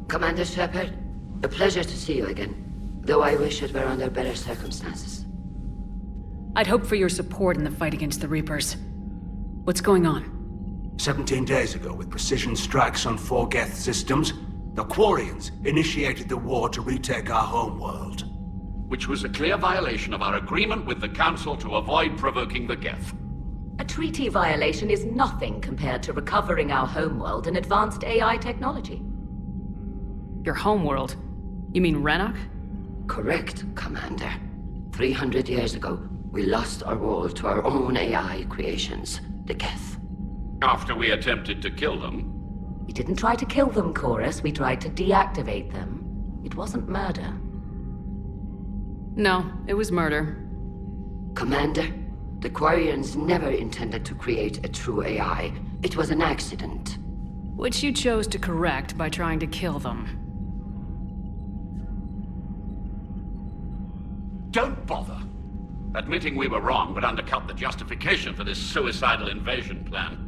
Commander Shepard, a pleasure to see you again. Though I wish it were under better circumstances. I'd hoped for your support in the fight against the Reapers. What's going on? 17 days ago, with precision strikes on 4 Geth systems, the Quarians initiated the war to retake our homeworld. Which was a clear violation of our agreement with the Council to avoid provoking the Geth. A treaty violation is nothing compared to recovering our homeworld and advanced AI technology. Your homeworld? You mean Renok? Correct, Commander. 300 years ago, we lost our world to our own AI creations, the Geth. After we attempted to kill them. We didn't try to kill them, Chorus. We tried to deactivate them. It wasn't murder. No, it was murder. Commander, the Quarians never intended to create a true AI. It was an accident. Which you chose to correct by trying to kill them. Don't bother. Admitting we were wrong would undercut the justification for this suicidal invasion plan.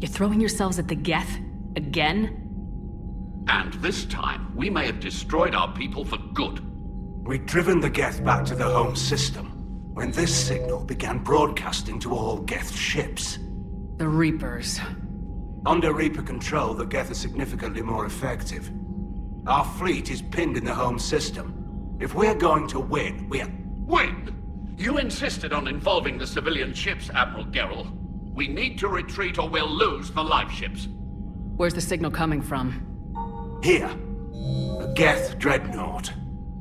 You're throwing yourselves at the Geth? Again? And this time, we may have destroyed our people for good. We'd driven the Geth back to the home system, when this signal began broadcasting to all Geth ships. The Reapers. Under Reaper control, the Geth are significantly more effective. Our fleet is pinned in the home system. If we're going to win, Win? You insisted on involving the civilian ships, Admiral Gerrel. We need to retreat or we'll lose the live ships. Where's the signal coming from? Here. A Geth dreadnought.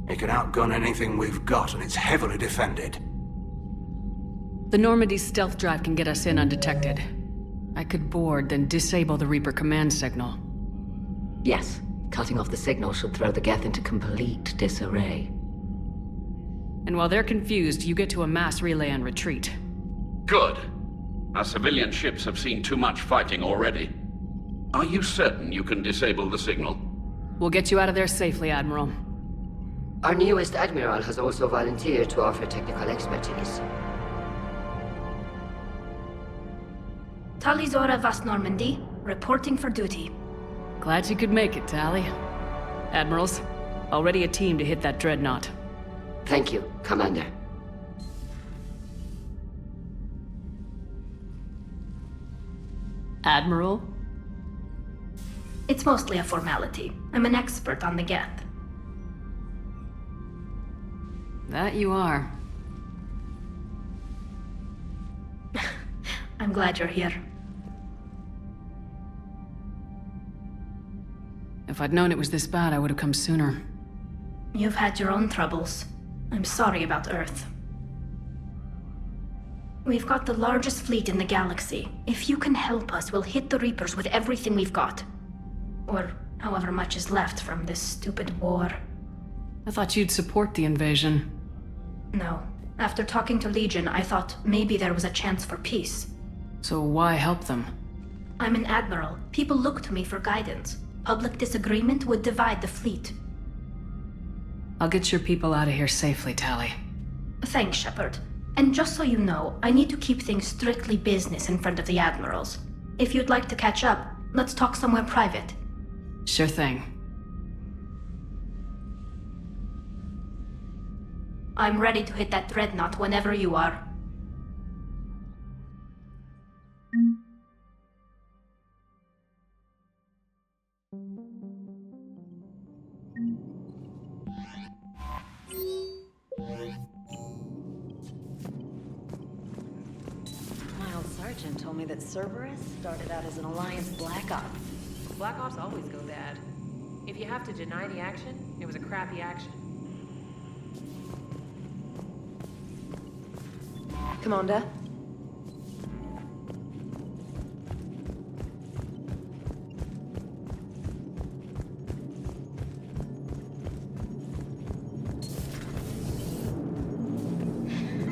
It can outgun anything we've got, and it's heavily defended. The Normandy's stealth drive can get us in undetected. I could board, then disable the Reaper command signal. Yes, cutting off the signal should throw the Geth into complete disarray. And while they're confused, you get to a mass relay and retreat. Good. Our civilian ships have seen too much fighting already. Are you certain you can disable the signal? We'll get you out of there safely, Admiral. Our newest Admiral has also volunteered to offer technical expertise. Talizora Vast Normandy, reporting for duty. Glad you could make it, Tally. Admirals, already a team to hit that dreadnought. Thank you, Commander. Admiral? It's mostly a formality. I'm an expert on the Geth. That you are. I'm glad you're here. If I'd known it was this bad, I would have come sooner. You've had your own troubles. I'm sorry about Earth. We've got the largest fleet in the galaxy. If you can help us, we'll hit the Reapers with everything we've got. Or however much is left from this stupid war. I thought you'd support the invasion. No. After talking to Legion, I thought maybe there was a chance for peace. So why help them? I'm an admiral. People look to me for guidance. Public disagreement would divide the fleet. I'll get your people out of here safely, Tally. Thanks, Shepard. And just so you know, I need to keep things strictly business in front of the admirals. If you'd like to catch up, let's talk somewhere private. Sure thing. I'm ready to hit that dreadnought whenever you are. Sergeant told me that Cerberus started out as an Alliance Black Op. Black Ops always go bad. If you have to deny the action, it was a crappy action. Commander?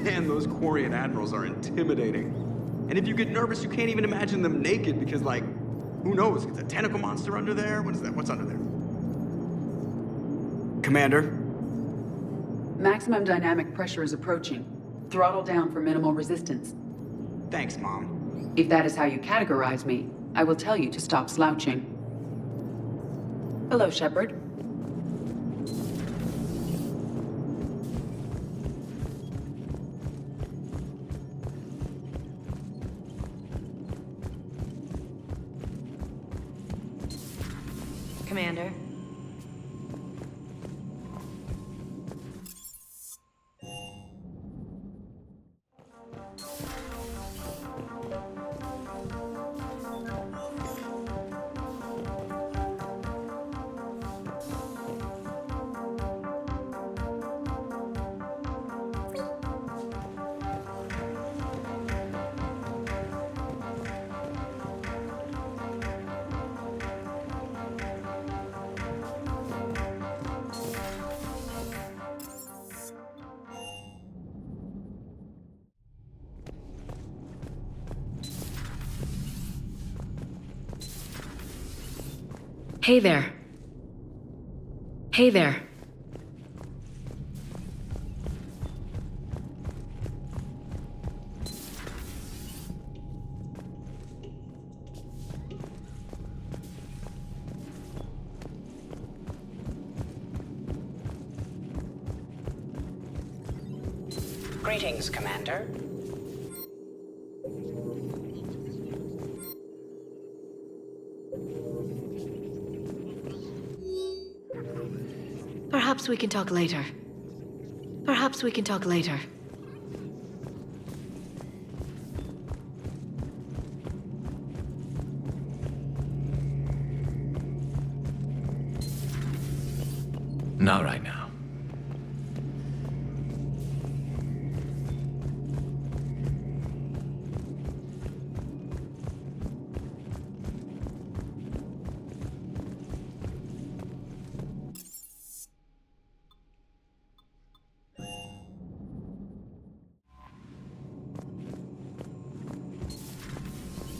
Man, those Quarian admirals are intimidating. And if you get nervous, you can't even imagine them naked because, like, who knows? It's a tentacle monster under there? What is that? What's under there? Commander? Maximum dynamic pressure is approaching. Throttle down for minimal resistance. Thanks, Mom. If that is how you categorize me, I will tell you to stop slouching. Hello, Shepard. Commander. Hey there. Hey there. Greetings, Commander. Perhaps we can talk later. Perhaps we can talk later. Not right now.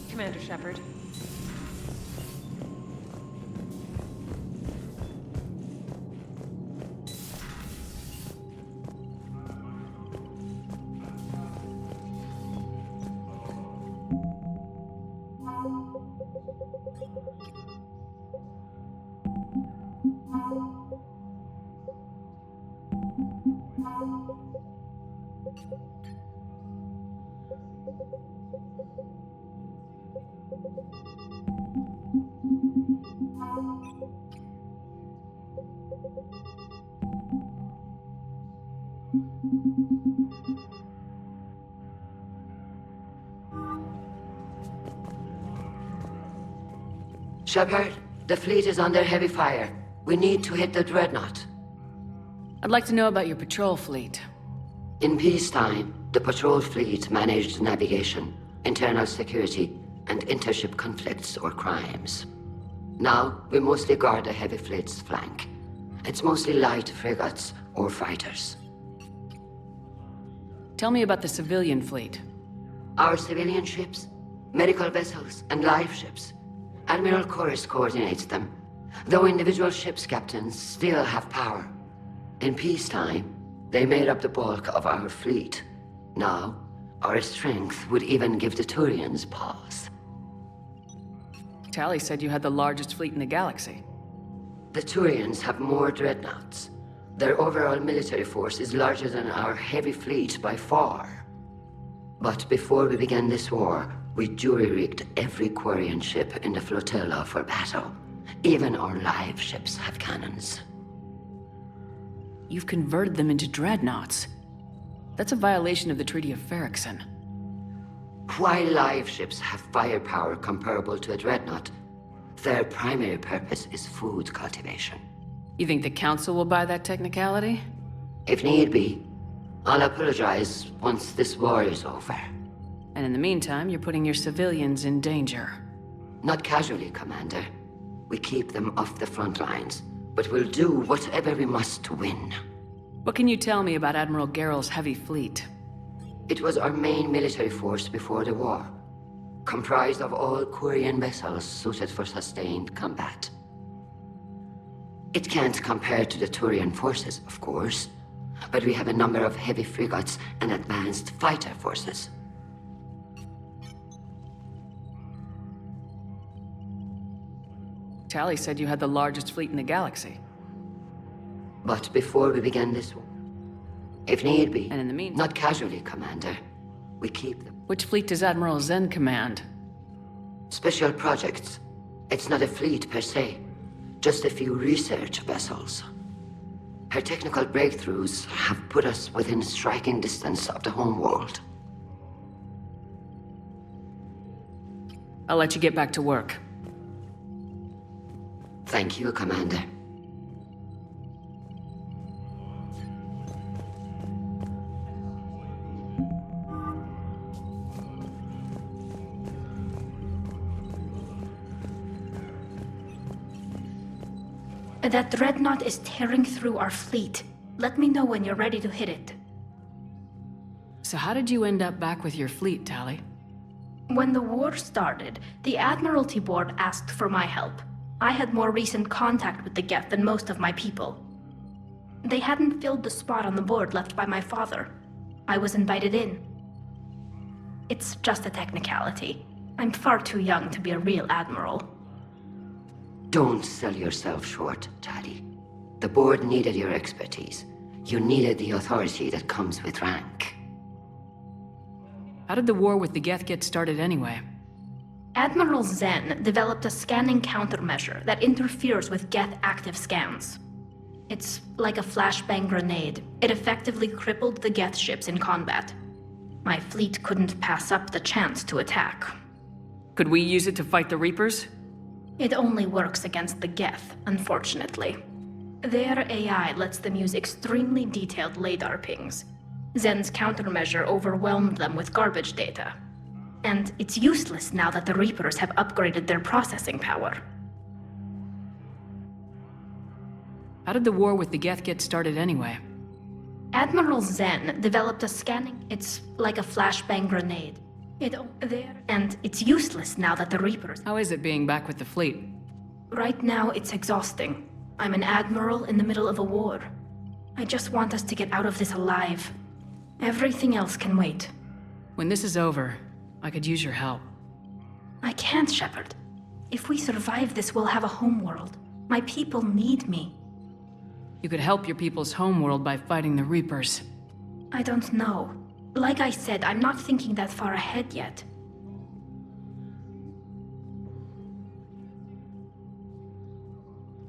Commander Shepard. Shepard, the fleet is under heavy fire. We need to hit the dreadnought. I'd like to know about your patrol fleet. In peacetime, the patrol fleet managed navigation, internal security, and intership conflicts or crimes. Now, we mostly guard the heavy fleet's flank. It's mostly light frigates or fighters. Tell me about the civilian fleet. Our civilian ships, medical vessels, and life ships. Admiral Chorus coordinates them, though individual ships' captains still have power. In peacetime, they made up the bulk of our fleet. Now, our strength would even give the Turians pause. Tally said you had the largest fleet in the galaxy. The Turians have more dreadnoughts. Their overall military force is larger than our heavy fleet by far. But before we began this war, we jury-rigged every Quarian ship in the flotilla for battle. Even our live ships have cannons. You've converted them into dreadnoughts. That's a violation of the Treaty of Ferrixon. While live ships have firepower comparable to a dreadnought, their primary purpose is food cultivation. You think the Council will buy that technicality? If need be, I'll apologize once this war is over. And in the meantime, you're putting your civilians in danger. Not casually, Commander. We keep them off the front lines, but we'll do whatever we must to win. What can you tell me about Admiral Geral's heavy fleet? It was our main military force before the war, comprised of all Quarian vessels suited for sustained combat. It can't compare to the Turian forces, of course, but we have a number of heavy frigates and advanced fighter forces. Tally said you had the largest fleet in the galaxy. But before we begin this war, if need be, And in the meantime... not casually, Commander, we keep them. Which fleet does Admiral Zen command? Special projects. It's not a fleet per se, just a few research vessels. Her technical breakthroughs have put us within striking distance of the homeworld. I'll let you get back to work. Thank you, Commander. That dreadnought is tearing through our fleet. Let me know when you're ready to hit it. So how did you end up back with your fleet, Tally? When the war started, the Admiralty Board asked for my help. I had more recent contact with the Geth than most of my people. They hadn't filled the spot on the board left by my father. I was invited in. It's just a technicality. I'm far too young to be a real admiral. Don't sell yourself short, Tally. The board needed your expertise. You needed the authority that comes with rank. How did the war with the Geth get started anyway? Admiral Zen developed a scanning countermeasure that interferes with Geth active scans. It's like a flashbang grenade. It effectively crippled the Geth ships in combat. My fleet couldn't pass up the chance to attack. Could we use it to fight the Reapers? It only works against the Geth, unfortunately. Their AI lets them use extremely detailed LADAR pings. Zen's countermeasure overwhelmed them with garbage data. And it's useless now that the Reapers have upgraded their processing power. How did the war with the Geth get started anyway? Admiral Zen developed a scanning... It's like a flashbang grenade. And it's useless now that the Reapers... How is it being back with the fleet? Right now, it's exhausting. I'm an admiral in the middle of a war. I just want us to get out of this alive. Everything else can wait. When this is over, I could use your help. I can't, Shepard. If we survive this, we'll have a homeworld. My people need me. You could help your people's homeworld by fighting the Reapers. I don't know. Like I said, I'm not thinking that far ahead yet.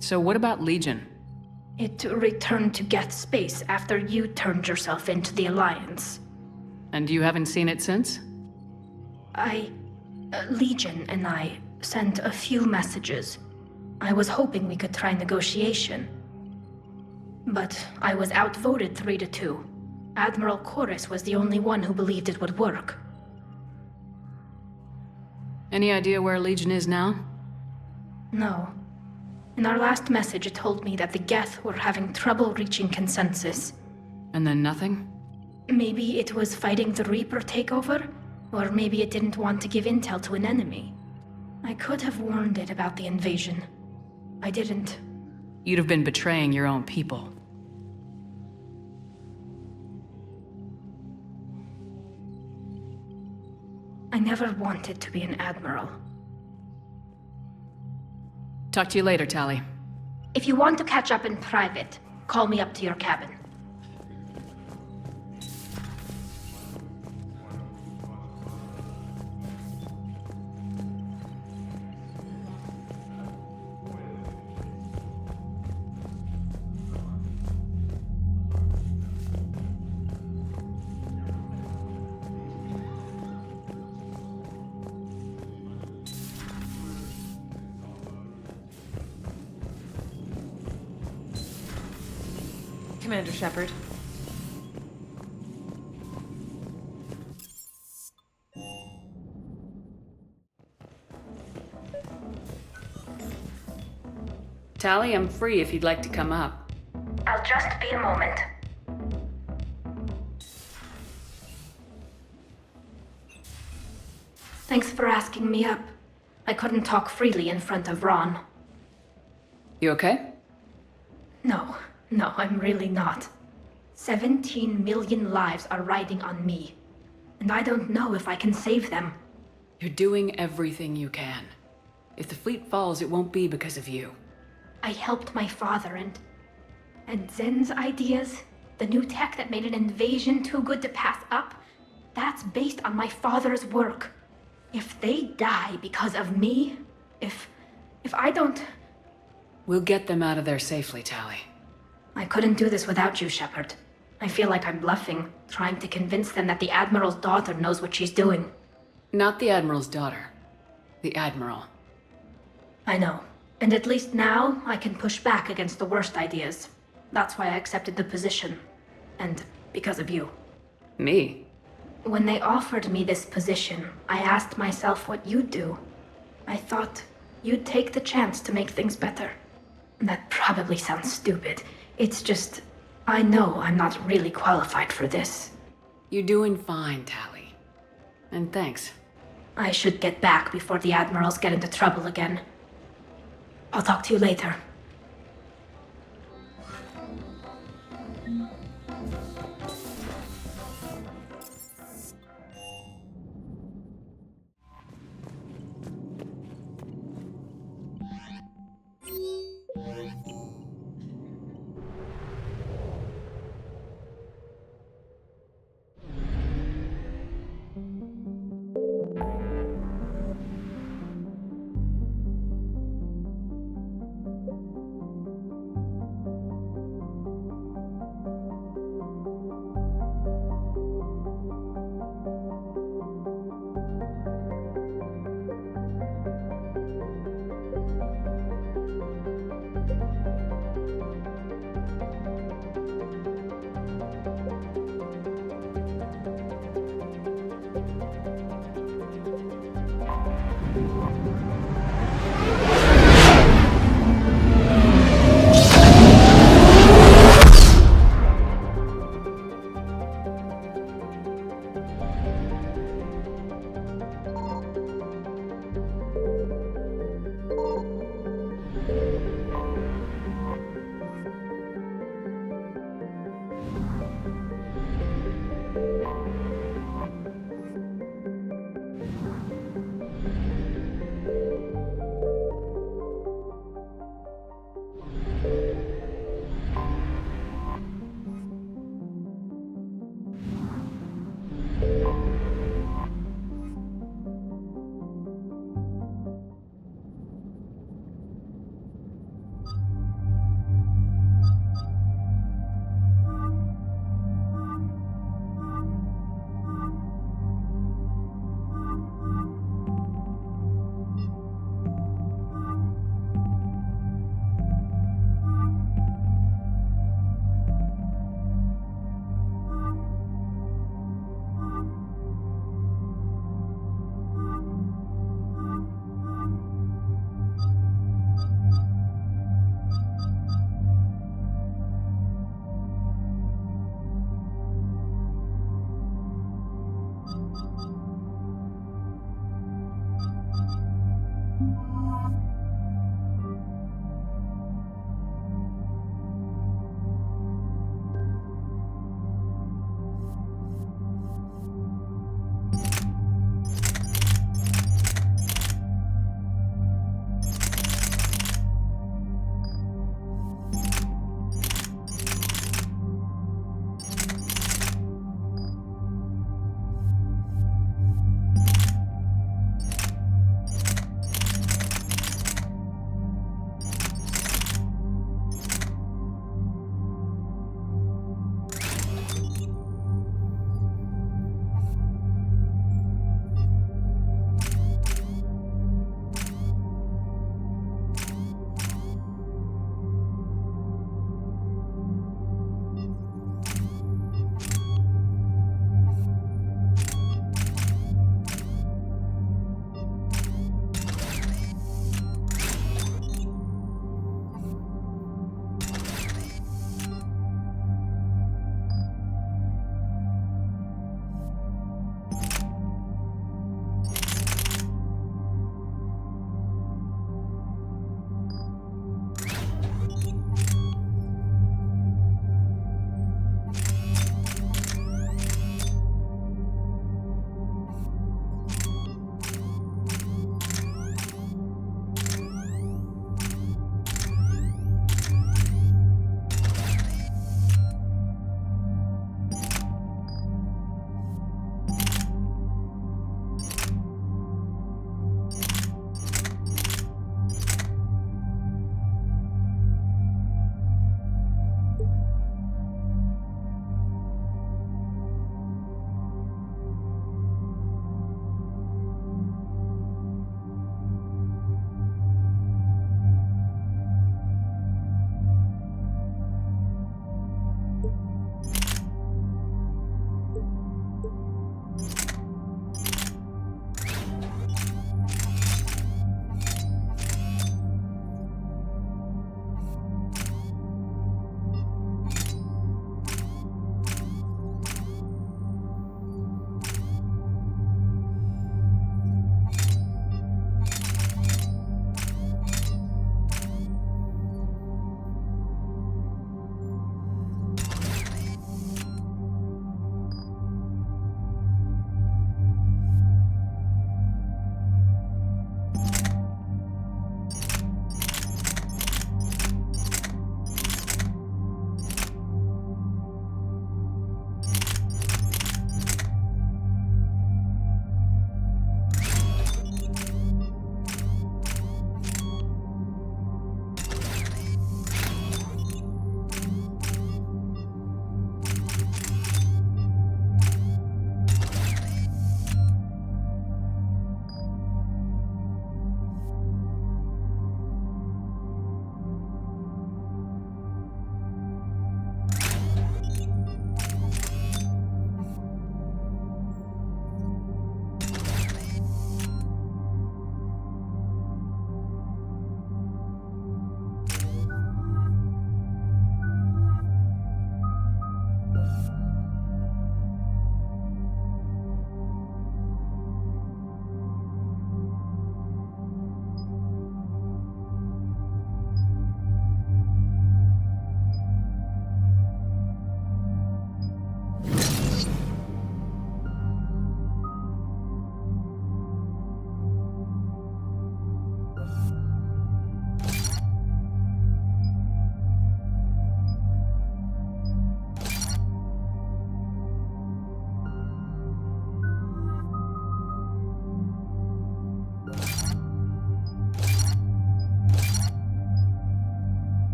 So what about Legion? It returned to Geth space after you turned yourself into the Alliance. And you haven't seen it since? Legion and I sent a few messages. I was hoping we could try negotiation. But I was outvoted 3-2. Admiral Chorus was the only one who believed it would work. Any idea where Legion is now? No. In our last message, it told me that the Geth were having trouble reaching consensus. And then nothing? Maybe it was fighting the Reaper takeover, or maybe it didn't want to give intel to an enemy. I could have warned it about the invasion. I didn't. You'd have been betraying your own people. I never wanted to be an admiral. Talk to you later, Tally. If you want to catch up in private, call me up to your cabin. Commander Shepard. Tally, I'm free if you'd like to come up. I'll just be a moment. Thanks for asking me up. I couldn't talk freely in front of Ron. You okay? No, I'm really not. 17 million lives are riding on me. And I don't know if I can save them. You're doing everything you can. If the fleet falls, it won't be because of you. I helped my father and Zen's ideas, the new tech that made an invasion too good to pass up, that's based on my father's work. If they die because of me, if I don't... We'll get them out of there safely, Tali. I couldn't do this without you, Shepard. I feel like I'm bluffing, trying to convince them that the Admiral's daughter knows what she's doing. Not the Admiral's daughter. The Admiral. I know. And at least now, I can push back against the worst ideas. That's why I accepted the position. And because of you. Me? When they offered me this position, I asked myself what you'd do. I thought you'd take the chance to make things better. That probably sounds stupid. It's just, I know I'm not really qualified for this. You're doing fine, Tali. And thanks. I should get back before the Admirals get into trouble again. I'll talk to you later.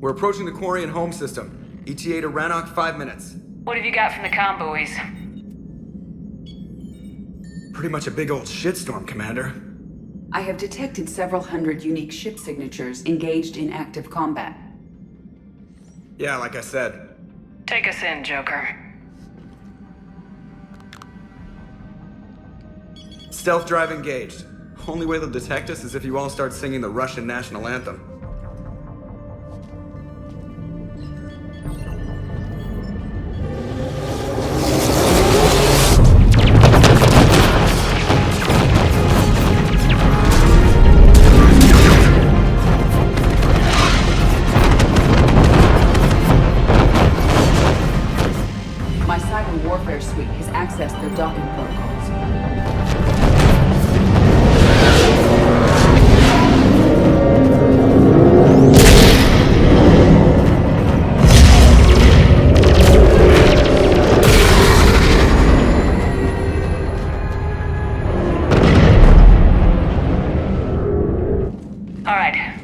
We're approaching the Quarian home system. ETA to Rannoch, 5 minutes. What have you got from the comm buoys? Pretty much a big old shitstorm, Commander. I have detected several hundred unique ship signatures engaged in active combat. Yeah, like I said. Take us in, Joker. Stealth drive engaged. Only way they'll detect us is if you all start singing the Russian national anthem. My cyber warfare suite has accessed their docking protocols.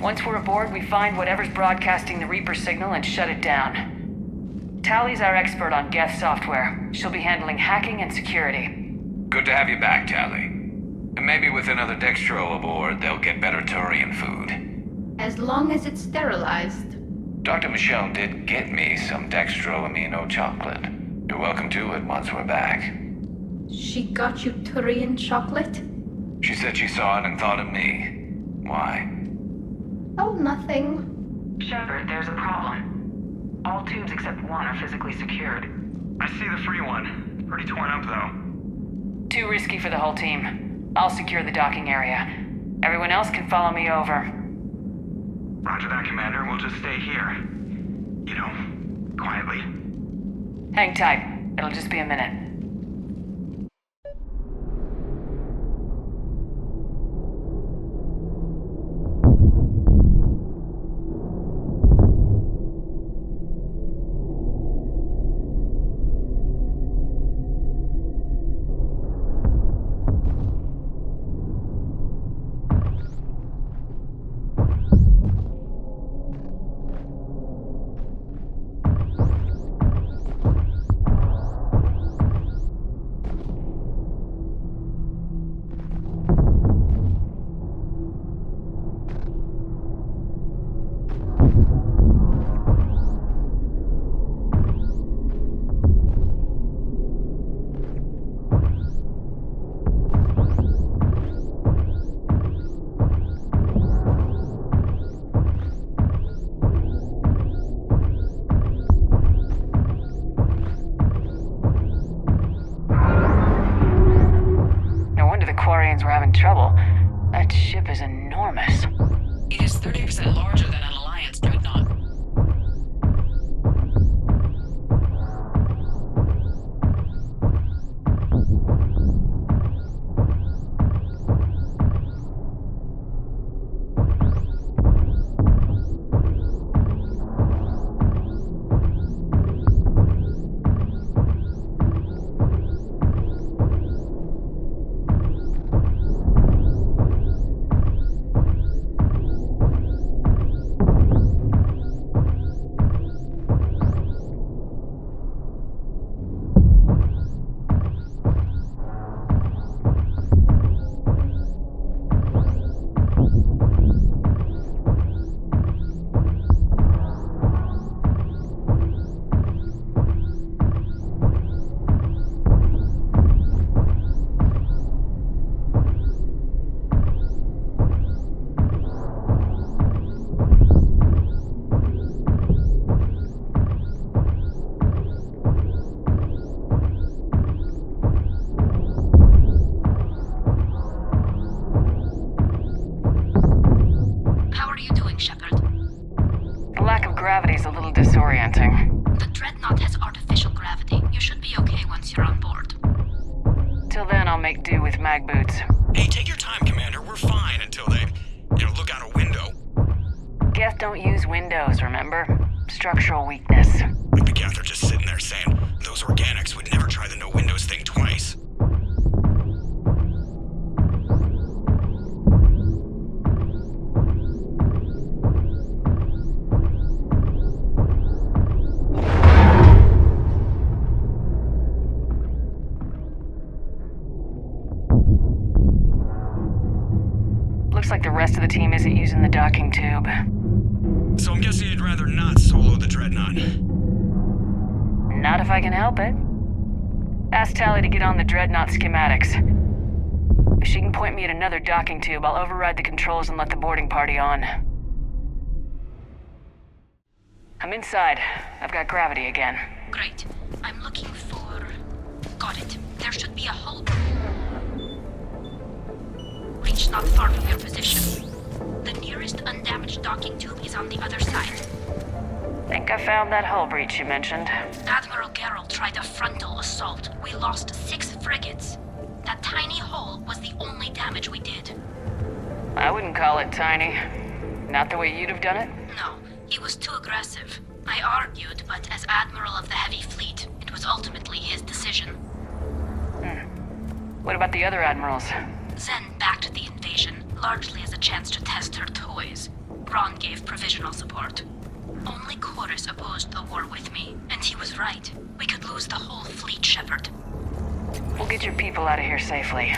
Once we're aboard, we find whatever's broadcasting the Reaper signal and shut it down. Tally's our expert on Geth software. She'll be handling hacking and security. Good to have you back, Tally. And maybe with another Dextro aboard, they'll get better Turian food. As long as it's sterilized. Dr. Michelle did get me some Dextro Amino chocolate. You're welcome to it once we're back. She got you Turian chocolate? She said she saw it and thought of me. Why? Oh, nothing. Shepard, there's a problem. All tubes except one are physically secured. I see the free one. Pretty torn up, though. Too risky for the whole team. I'll secure the docking area. Everyone else can follow me over. Roger that, Commander. We'll just stay here. You know, quietly. Hang tight. It'll just be a minute. We're having trouble. That ship is enormous. It is 30% larger than an Alliance dreadnought. Gravity's a little disorienting. The dreadnought has artificial gravity. You should be okay once you're on board. Till then, I'll make do with mag boots. Hey, take your time, Commander. We're fine until they, look out a window. Geth don't use windows, remember? Structural weakness. Like the Geth are just sitting there saying, those organics would never try the no windows thing twice. like the rest of the team isn't using the docking tube. So I'm guessing you'd rather not solo the Dreadnought. Not if I can help it. Ask Tally to get on the Dreadnought schematics. If she can point me at another docking tube, I'll override the controls and let the boarding party on. I'm inside. I've got gravity again. Great. I'm looking for... Got it. There should be a hull... Reach not far from your position. The nearest undamaged docking tube is on the other side. Think I found that hull breach you mentioned. Admiral Geralt tried a frontal assault. We lost 6 frigates. That tiny hull was the only damage we did. I wouldn't call it tiny. Not the way you'd have done it? No, he was too aggressive. I argued, but as Admiral of the Heavy Fleet, it was ultimately his decision. What about the other admirals? Zen backed the invasion, largely as a chance to test her toys. Braun gave provisional support. Only Chorus opposed the war with me, and he was right. We could lose the whole fleet, Shepard. We'll get your people out of here safely.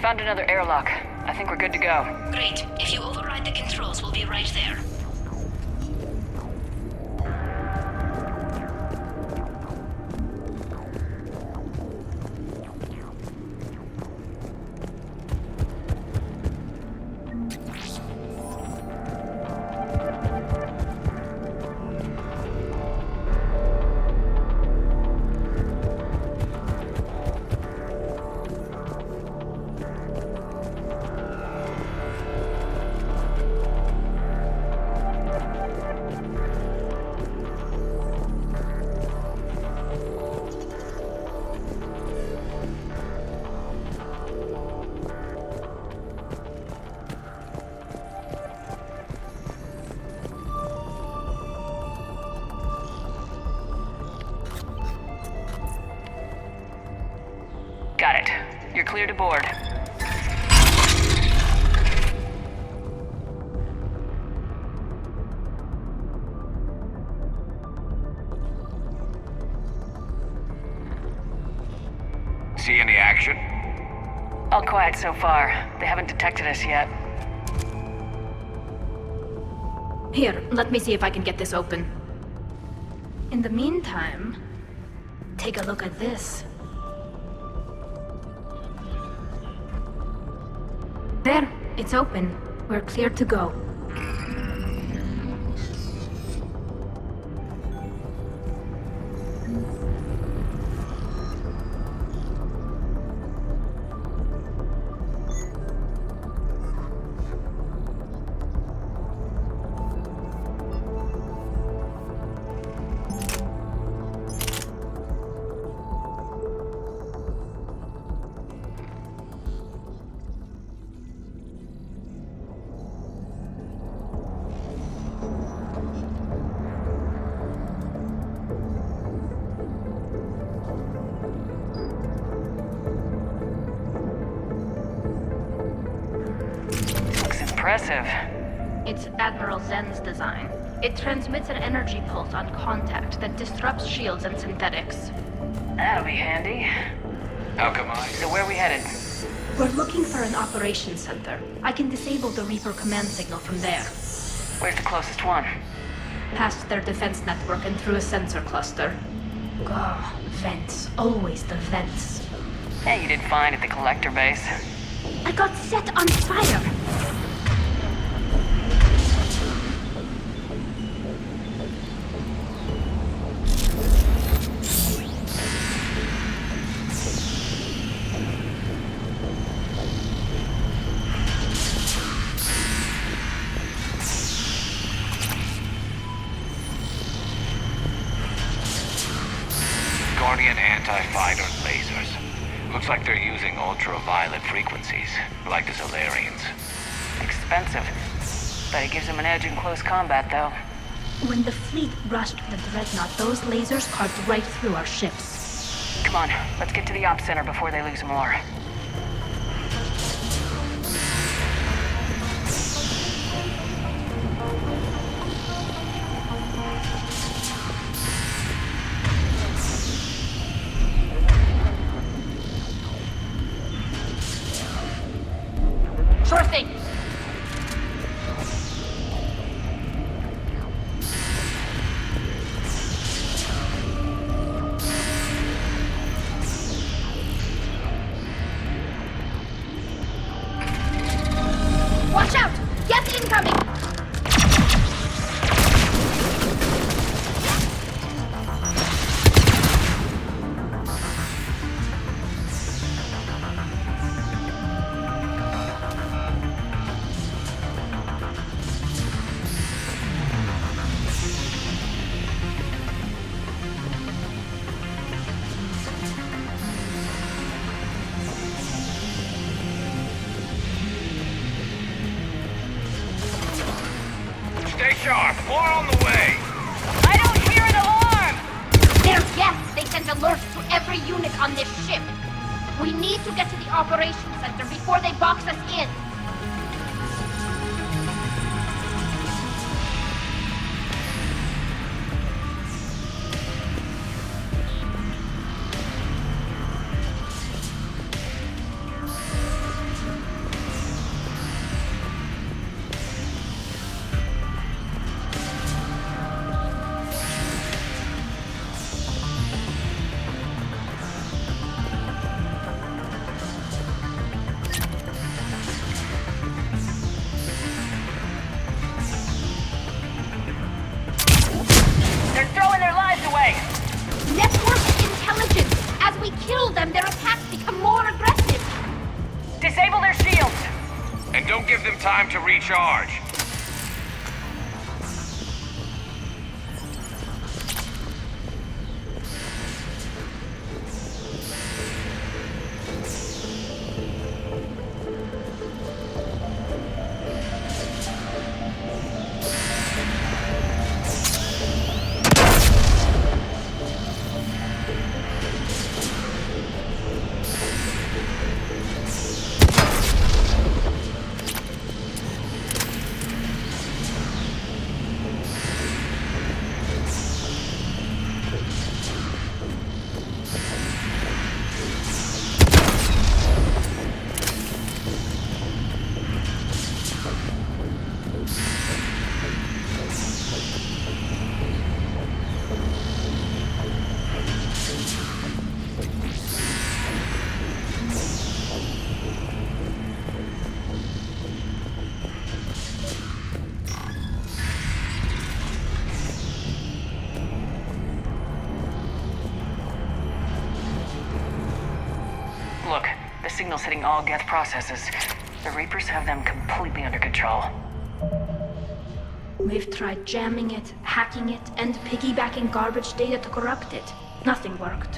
Found another airlock. I think we're good to go. Great. If you override the controls, we'll be right there. Got it. You're clear to board. See any action? All quiet so far. They haven't detected us yet. Here, let me see if I can get this open. In the meantime, take a look at this. There, it's open. We're clear to go. Impressive. It's Admiral Zen's design. It transmits an energy pulse on contact that disrupts shields and synthetics. That'll be handy. How come I? So where are we headed? We're looking for an operations center. I can disable the Reaper command signal from there. Where's the closest one? Past their defense network and through a sensor cluster. Oh, vents. Always the vents. Yeah, you did fine at the collector base. I got set on fire. Guardian anti-fighter lasers. Looks like they're using ultraviolet frequencies, like the Solarians. Expensive. But it gives them an edge in close combat, though. When the fleet rushed the dreadnought, those lasers carved right through our ships. Come on, let's get to the ops center before they lose more. Sure thing. Watch out! Get incoming! Stay sharp! More on the way! I don't hear an alarm! They're guests! They send alerts to every unit on this ship. We need to get to the operations center before they box us in. They're throwing their lives away! Network intelligence! As we kill them, their attacks become more aggressive! Disable their shields! And don't give them time to recharge. Look, the signal's hitting all Geth processes. The Reapers have them completely under control. We've tried jamming it, hacking it, and piggybacking garbage data to corrupt it. Nothing worked.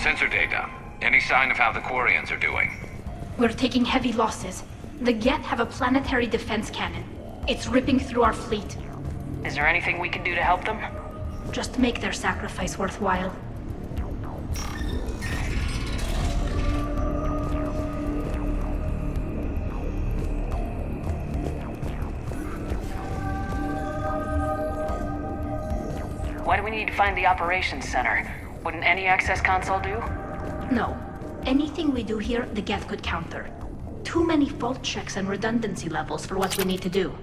Sensor data. Any sign of how the Quarians are doing? We're taking heavy losses. The Geth have a planetary defense cannon. It's ripping through our fleet. Is there anything we can do to help them? Just make their sacrifice worthwhile. Why do we need to find the operations center? Wouldn't any access console do? No. Anything we do here, the Geth could counter. too many fault checks and redundancy levels for what we need to do.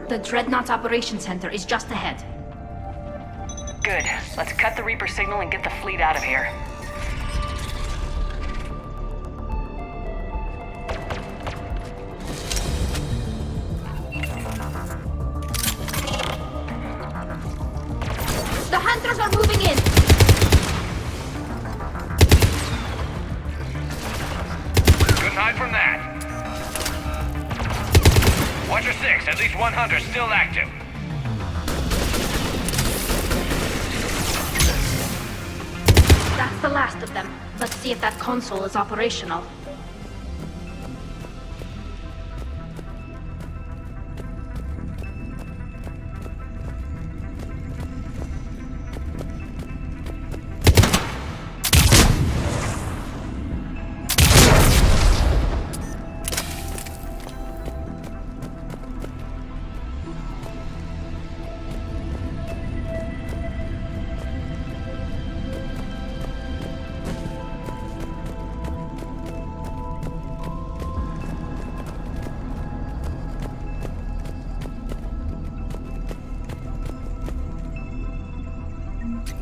The Dreadnought's Operations Center is just ahead. Good. Let's cut the Reaper signal and get the fleet out of here. The Hunters are moving in! Good hide from that. Watcher 6, at least one hunter still active. That's the last of them. Let's see if that console is operational.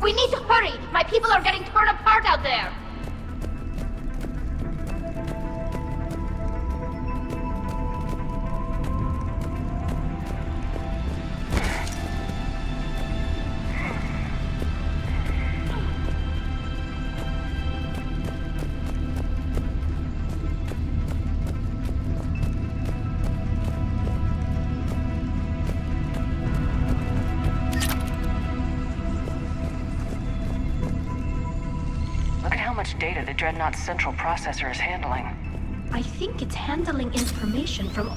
We need to hurry! My people are getting torn apart out there! Data the Dreadnought's central processor is handling. I think it's handling information from all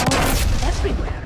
everywhere.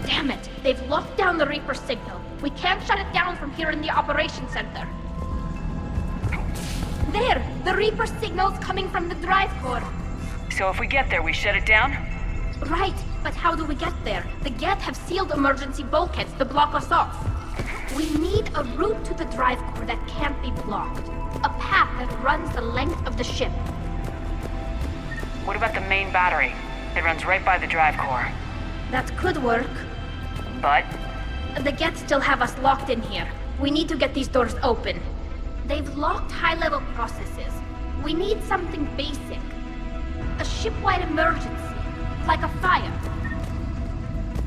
Damn it! They've locked down the Reaper signal. We can't shut it down from here in the Operations Center. There! The Reaper signal's coming from the drive core. So if we get there, we shut it down? Right, but how do we get there? The Geth have sealed emergency bulkheads to block us off. We need a route to the drive core that can't be blocked. A path that runs the length of the ship. What about the main battery? It runs right by the drive core. That could work. But? The Geth still have us locked in here. We need to get these doors open. They've locked high-level processes. We need something basic. A ship-wide emergency. Like a fire.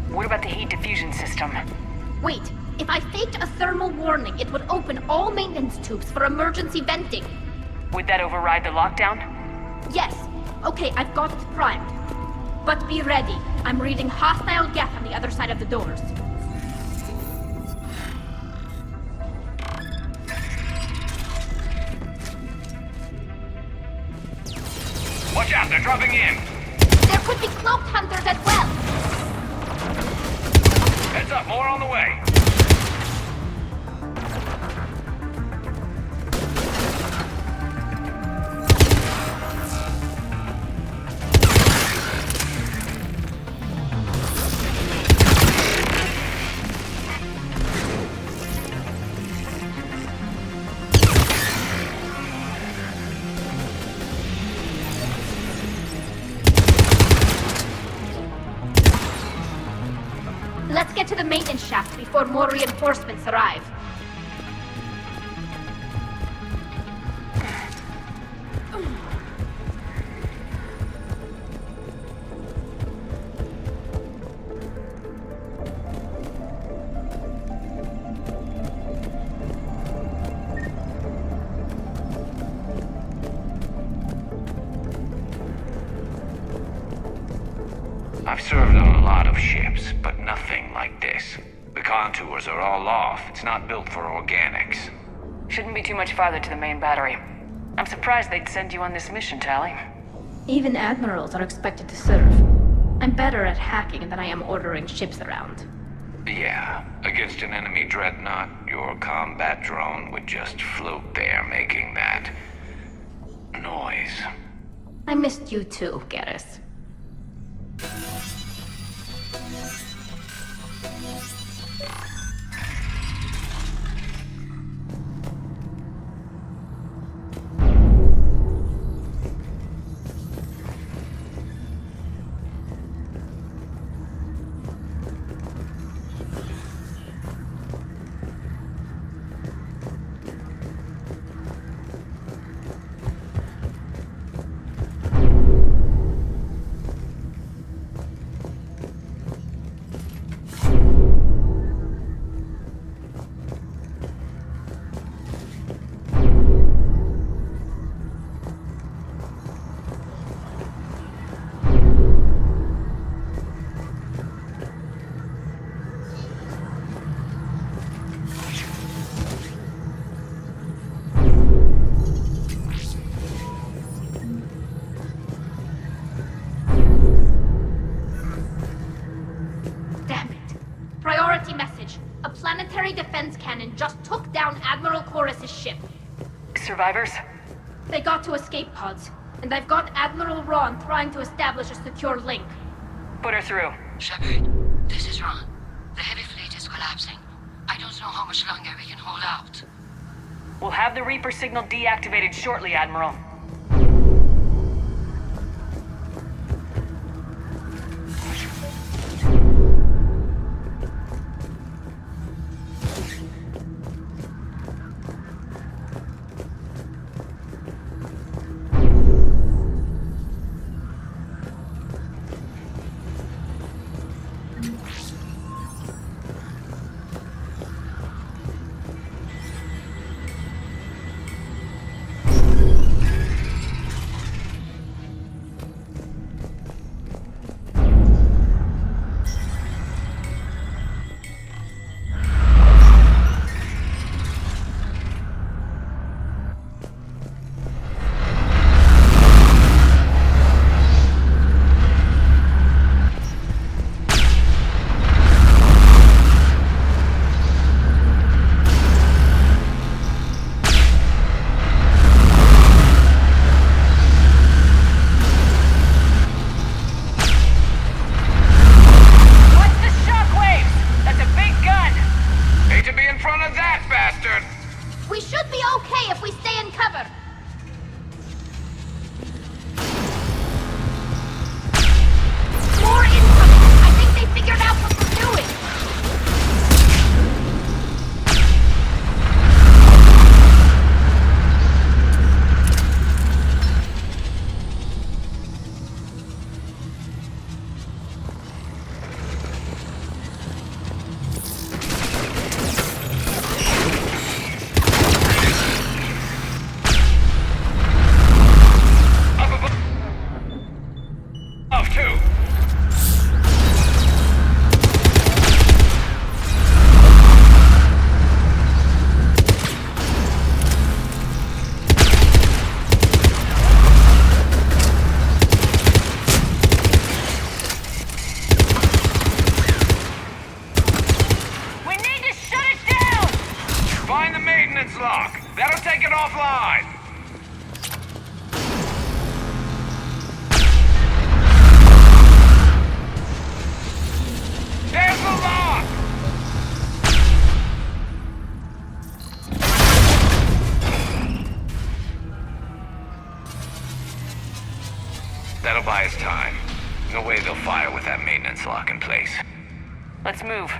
What about the heat diffusion system? Wait, if I faked a thermal warning, it would open all maintenance tubes for emergency venting. Would that override the lockdown? Yes. Okay, I've got it primed. But be ready. I'm reading hostile Geth on the other side of the doors. Watch out, they're dropping in! There could be cloaked hunters as well! Heads up, more on the way! fast before more reinforcements arrive. I've served on a lot of ships, but nothing like this. The contours are all off. It's not built for organics. Shouldn't be too much farther to the main battery. I'm surprised they'd send you on this mission, Tally. Even admirals are expected to serve. I'm better at hacking than I am ordering ships around. Yeah, against an enemy dreadnought, your combat drone would just float there making that noise. I missed you too, Garrus. Defense cannon just took down Admiral Chorus's ship. Survivors? They got to escape pods, and I've got Admiral Ron trying to establish a secure link. Put her through. Shepard, this is Ron. The heavy fleet is collapsing. I don't know how much longer we can hold out. We'll have the Reaper signal deactivated shortly, Admiral. That'll buy us time. No way they'll fire with that maintenance lock in place. Let's move.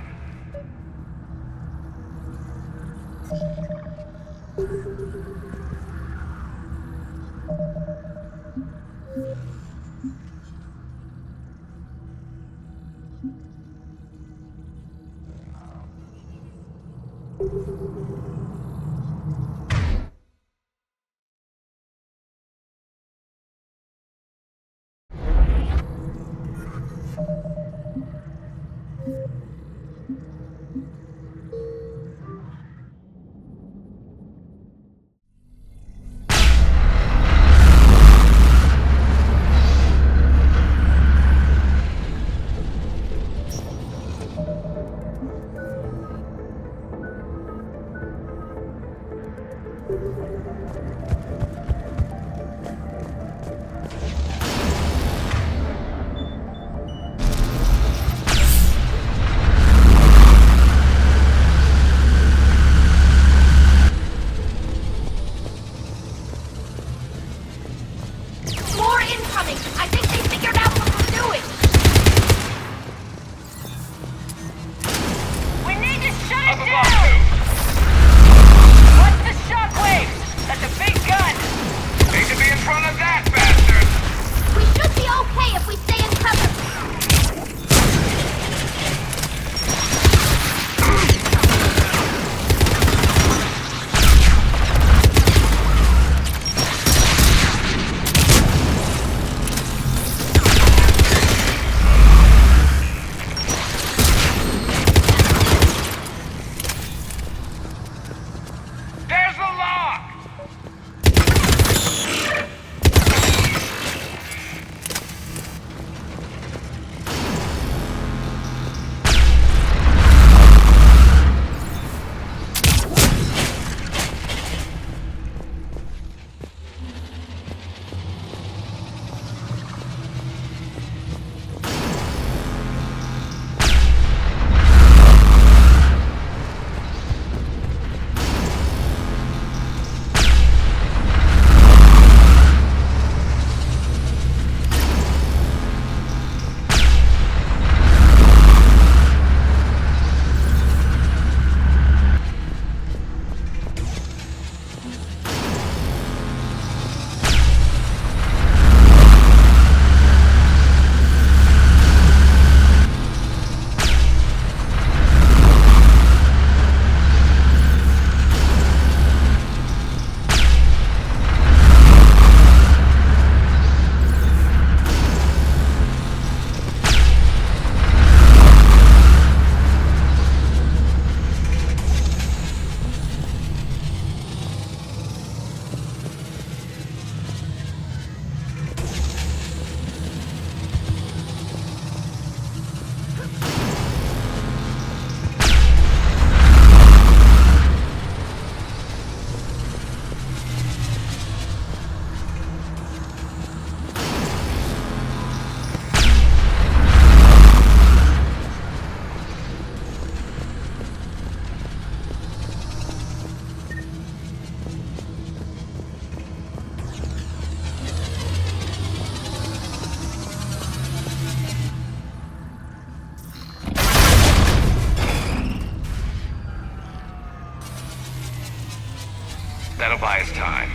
That'll buy us time.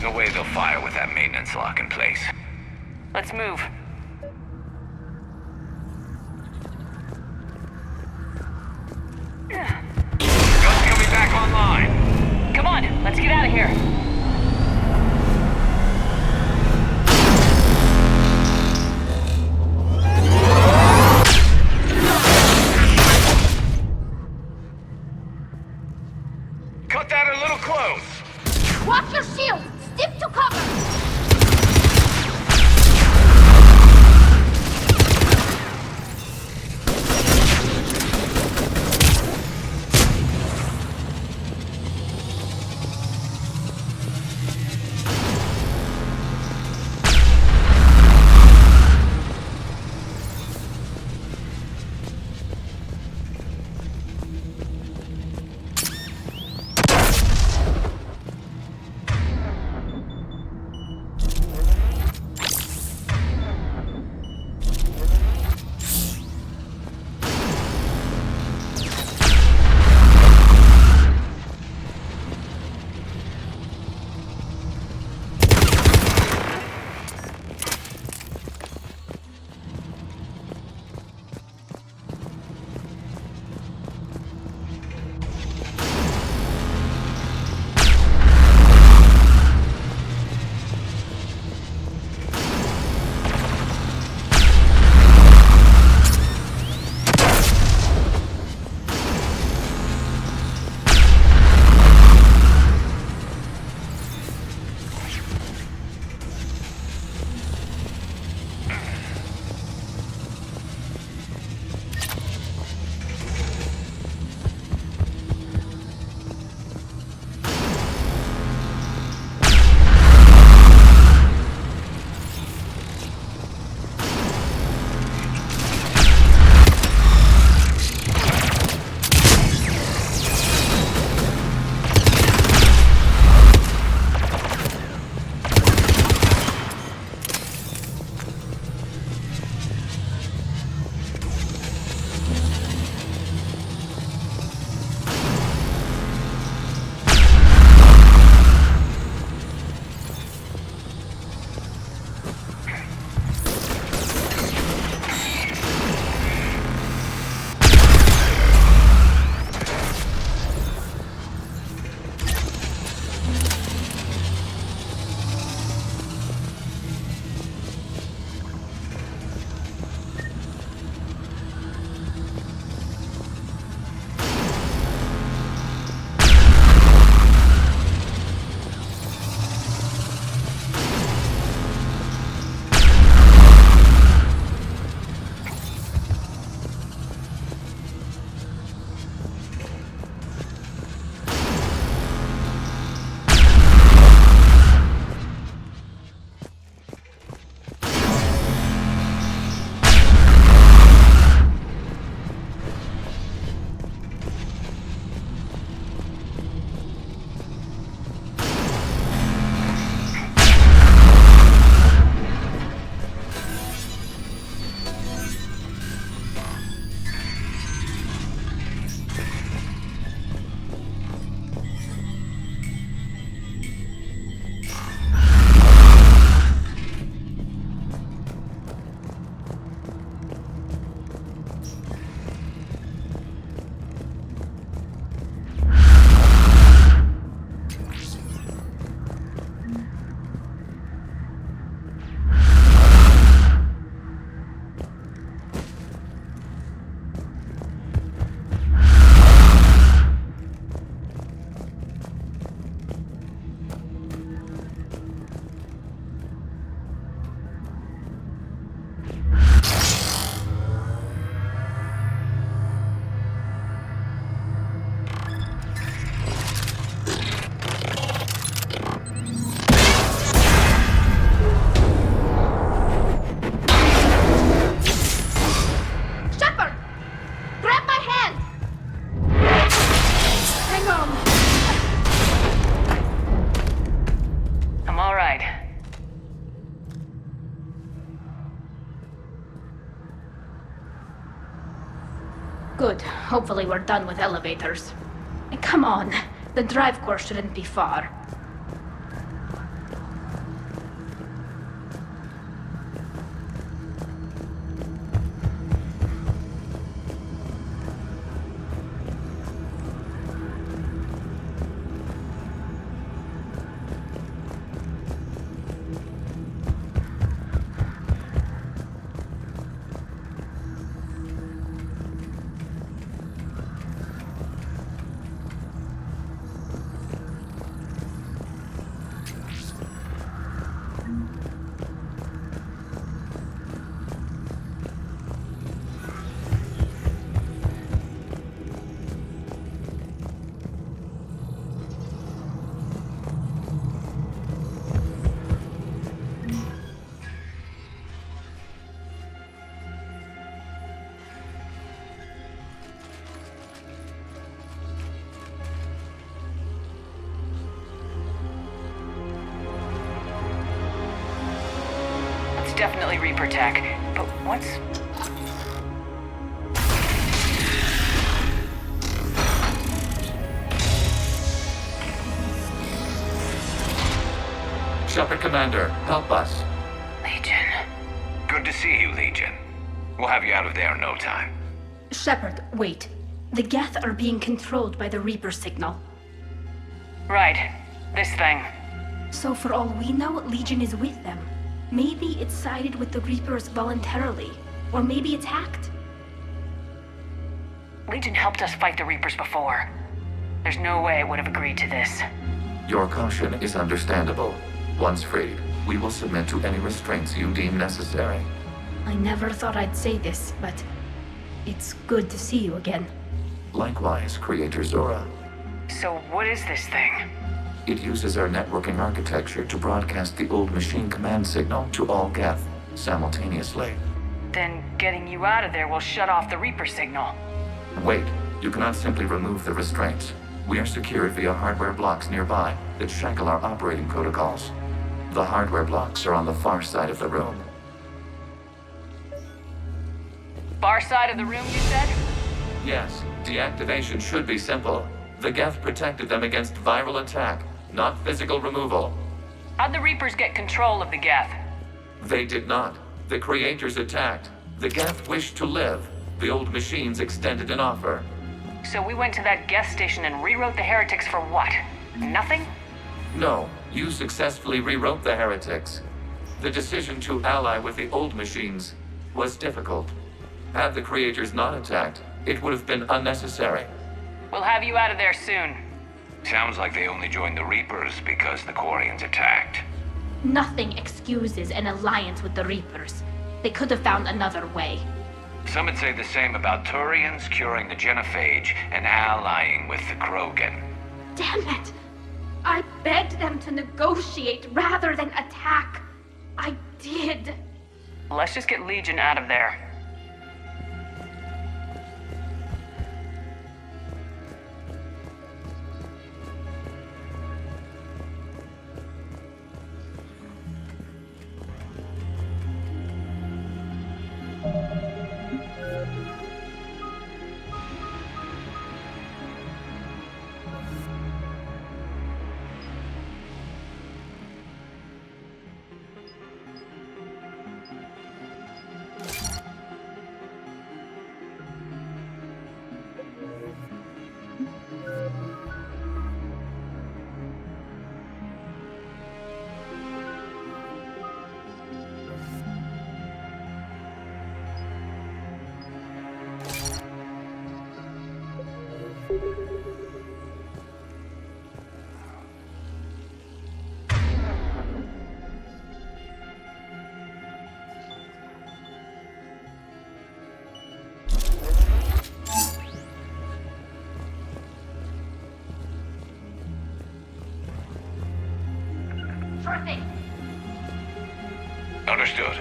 No way they'll fire with that maintenance lock in place. Let's move. Guns coming back online. Come on, let's get out of here. Cut that a little close. Watch your shield! Stick to cover! Hopefully we're done with elevators. Come on, the drive course shouldn't be far. Definitely Reaper tech, but what's... Shepard Commander, help us. Legion. Good to see you, Legion. We'll have you out of there in no time. Shepard, wait. The Geth are being controlled by the Reaper signal. Right. This thing. So for all we know, Legion is with them. Maybe it sided with the Reapers voluntarily. Or maybe it's hacked. Legion helped us fight the Reapers before. There's no way it would have agreed to this. Your caution is understandable. Once freed, we will submit to any restraints you deem necessary. I never thought I'd say this, but it's good to see you again. Likewise, Creator Zora. So what is this thing? It uses our networking architecture to broadcast the old machine command signal to all Geth simultaneously. Then getting you out of there will shut off the Reaper signal. Wait, you cannot simply remove the restraints. We are secured via hardware blocks nearby that shackle our operating protocols. The hardware blocks are on the far side of the room. Far side of the room, you said? Yes, deactivation should be simple. The Geth protected them against viral attack, not physical removal. How'd the Reapers get control of the Geth? They did not. The Creators attacked. The Geth wished to live. The old machines extended an offer. So we went to that Geth station and rewrote the heretics for what? Nothing? No, you successfully rewrote the heretics. The decision to ally with the old machines was difficult. Had the Creators not attacked, it would have been unnecessary. We'll have you out of there soon. Sounds like they only joined the Reapers because the Quarians attacked. Nothing excuses an alliance with the Reapers. They could have found another way. Some would say the same about Turians curing the genophage and allying with the Krogan. Damn it! I begged them to negotiate rather than attack. I did. Let's just get Legion out of there. Sure thing. Understood.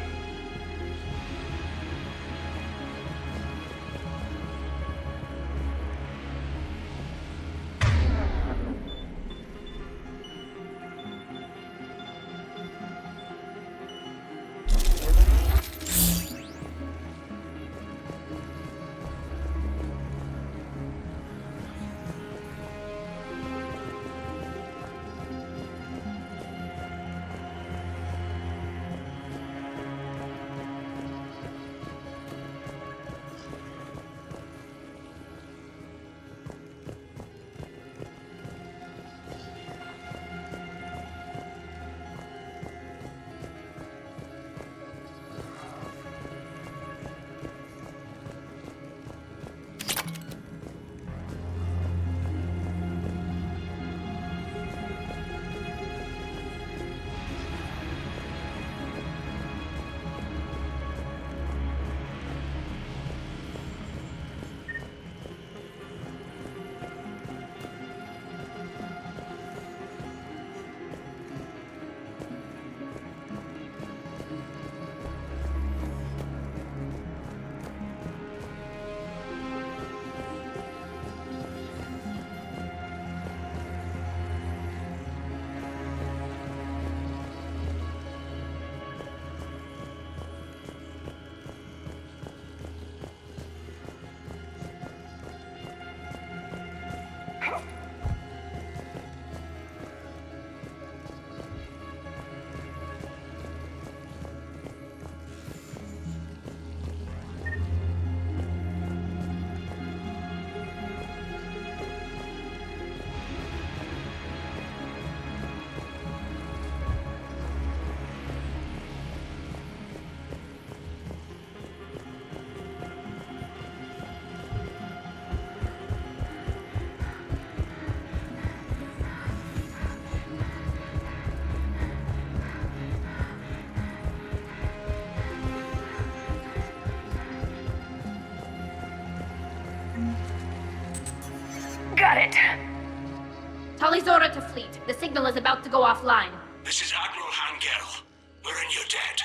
Talizora to fleet. The signal is about to go offline. This is Admiral Hangel. We're in your debt.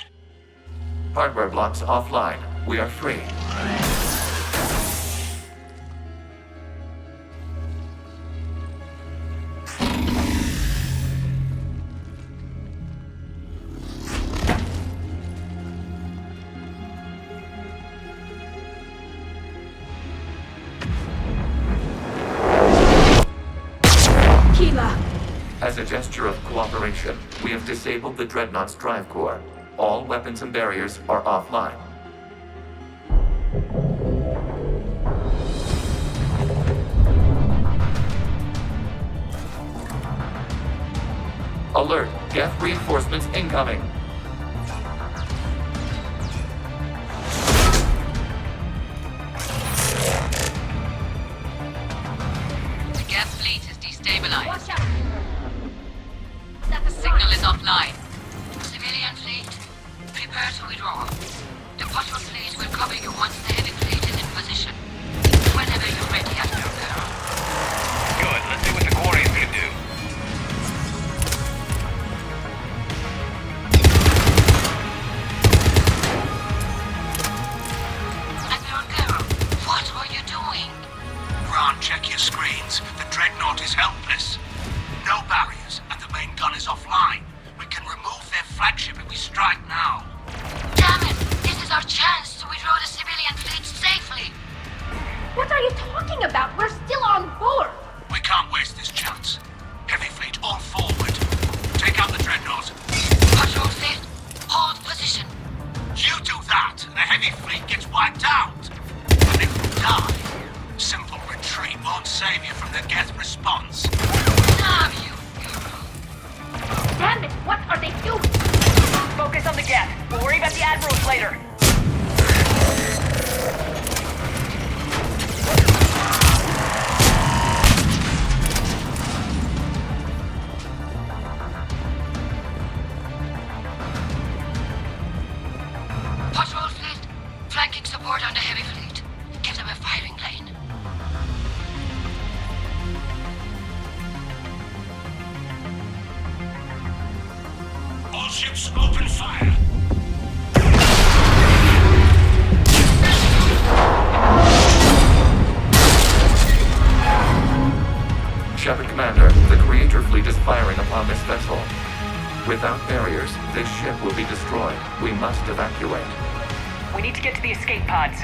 Hardware blocks offline. We are free. As a gesture of cooperation, we have disabled the Dreadnought's drive core. All weapons and barriers are offline. Alert! Geth reinforcements incoming! The Geth fleet is destabilized. Watch out! The signal is offline. Civilian fleet, prepare to withdraw. The patrol fleet will cover you once the heavy fleet is in position. Whenever you're ready, Admiral Girl. Good, let's see what the Quarians can do. Admiral Girl, what are you doing? Grant, check your screens. The Dreadnought is helpless. No barriers, and the main gun is offline. We can remove their flagship if we strike now. Damn it! This is our chance to withdraw the civilian fleet safely. What are you talking about? We're still on board. We can't waste this chance. Heavy fleet all forward. Take out the Dreadnought. Patrol fleet, hold position. You do that, and the heavy fleet gets wiped out. And if we die, simple retreat won't save you from the Geth response. Damn you! Damn it! What are they doing? Focus on the Geth. We'll worry about the Admirals later. Patrol fleet, flanking support on the heavy fleet. Give them a firing lane. All ships open fire. Shepard Commander, the Creator fleet is firing upon this vessel. Without barriers, this ship will be destroyed. We must evacuate. We need to get to the escape pods.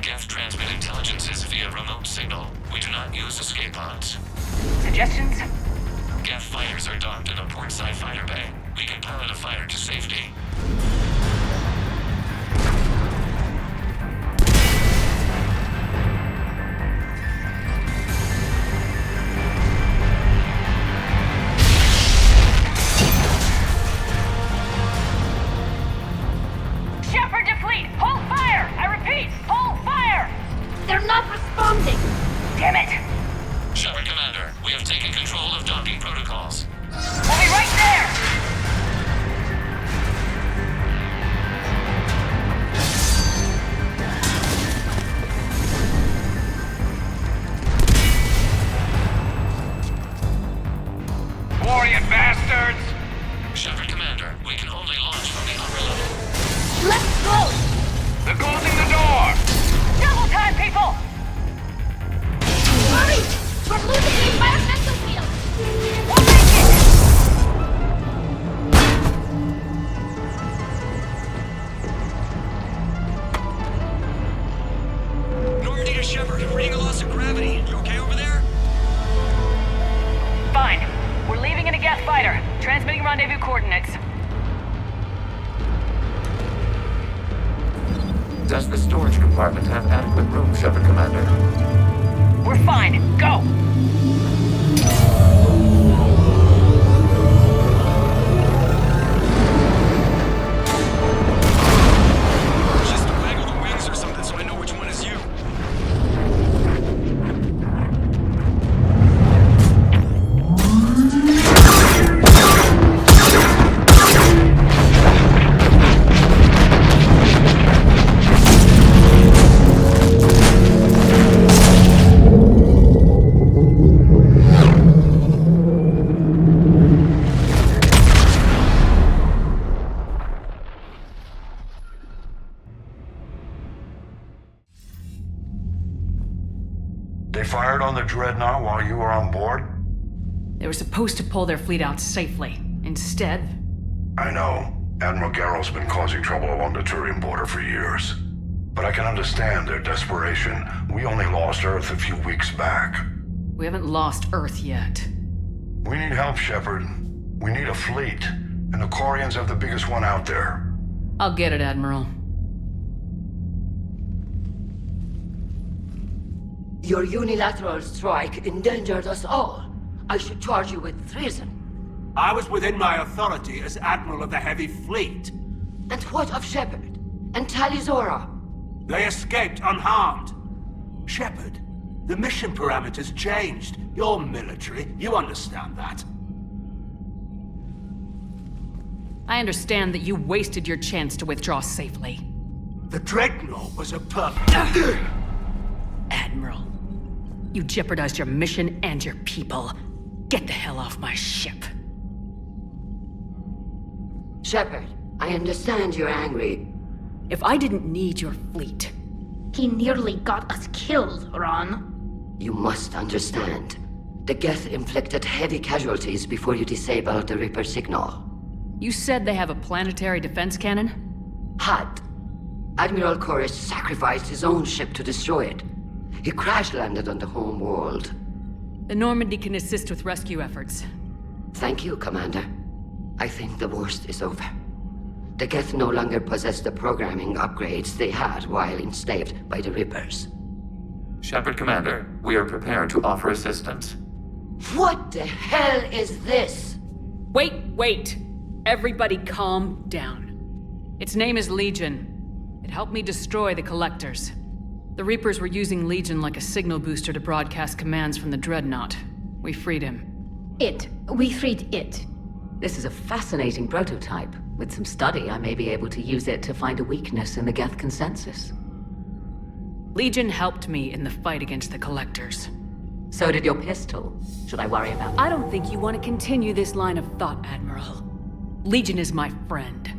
Geth transmit intelligences via remote signal. We do not use escape pods. Suggestions? Geth fighters are docked in a portside fighter bay. We can pilot a fighter to safety. Shepard to fleet! Hold fire! I repeat, hold fire! They're not responding! Damn it! Shepard Commander, we have taken control of docking protocols. We'll be right there! Quarian bastards! Shepard Commander, we can only launch from the upper level. Let's go! They're closing the door! Double time, people! Hurry! We're losing the environmental field! We'll make it! Normandy to Shepard, reading a loss of gravity. You okay over there? Fine. We're leaving in a Geth fighter. Transmitting rendezvous coordinates. Does the storage compartment have adequate room, Shepard Commander? We're fine. Go! Just waggle the wings or something so I know which one is you. Dreadnought while you were on board? They were supposed to pull their fleet out safely. Instead... I know. Admiral Garrel's been causing trouble along the Turian border for years. But I can understand their desperation. We only lost Earth a few weeks back. We haven't lost Earth yet. We need help, Shepard. We need a fleet. And the Quarians have the biggest one out there. I'll get it, Admiral. Your unilateral strike endangered us all. I should charge you with treason. I was within my authority as Admiral of the Heavy Fleet. And what of Shepard? And Talizora? They escaped unharmed. Shepard, the mission parameters changed. You're military, you understand that. I understand that you wasted your chance to withdraw safely. The Dreadnought was a perfect... Admiral, you jeopardized your mission and your people. Get the hell off my ship. Shepard, I understand you're angry. If I didn't need your fleet... He nearly got us killed, Ron. You must understand. The Geth inflicted heavy casualties before you disabled the Reaper signal. You said they have a planetary defense cannon? Had. Admiral Chorus sacrificed his own ship to destroy it. He crash-landed on the home world. The Normandy can assist with rescue efforts. Thank you, Commander. I think the worst is over. The Geth no longer possess the programming upgrades they had while enslaved by the Reapers. Shepard, Commander, we are prepared to offer assistance. What the hell is this? Wait! Everybody calm down. Its name is Legion. It helped me destroy the Collectors. The Reapers were using Legion like a signal booster to broadcast commands from the Dreadnought. We freed him. We freed it. This is a fascinating prototype. With some study, I may be able to use it to find a weakness in the Geth consensus. Legion helped me in the fight against the Collectors. So did your pistol. Should I worry about that? I don't think you want to continue this line of thought, Admiral. Legion is my friend.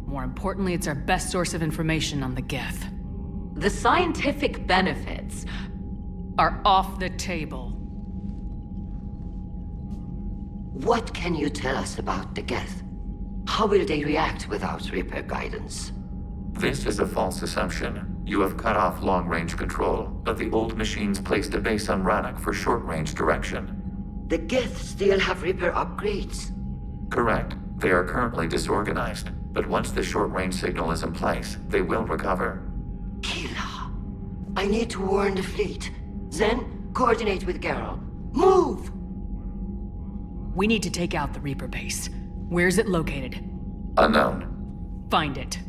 More importantly, it's our best source of information on the Geth. The scientific benefits are off the table. What can you tell us about the Geth? How will they react without Reaper guidance? This is a false assumption. You have cut off long-range control, but the old machines placed a base on Rannoch for short-range direction. The Geth still have Reaper upgrades? Correct. They are currently disorganized, but once the short-range signal is in place, they will recover. Killa, I need to warn the fleet. Then, coordinate with Garrel. Move! We need to take out the Reaper base. Where is it located? Unknown. Find it.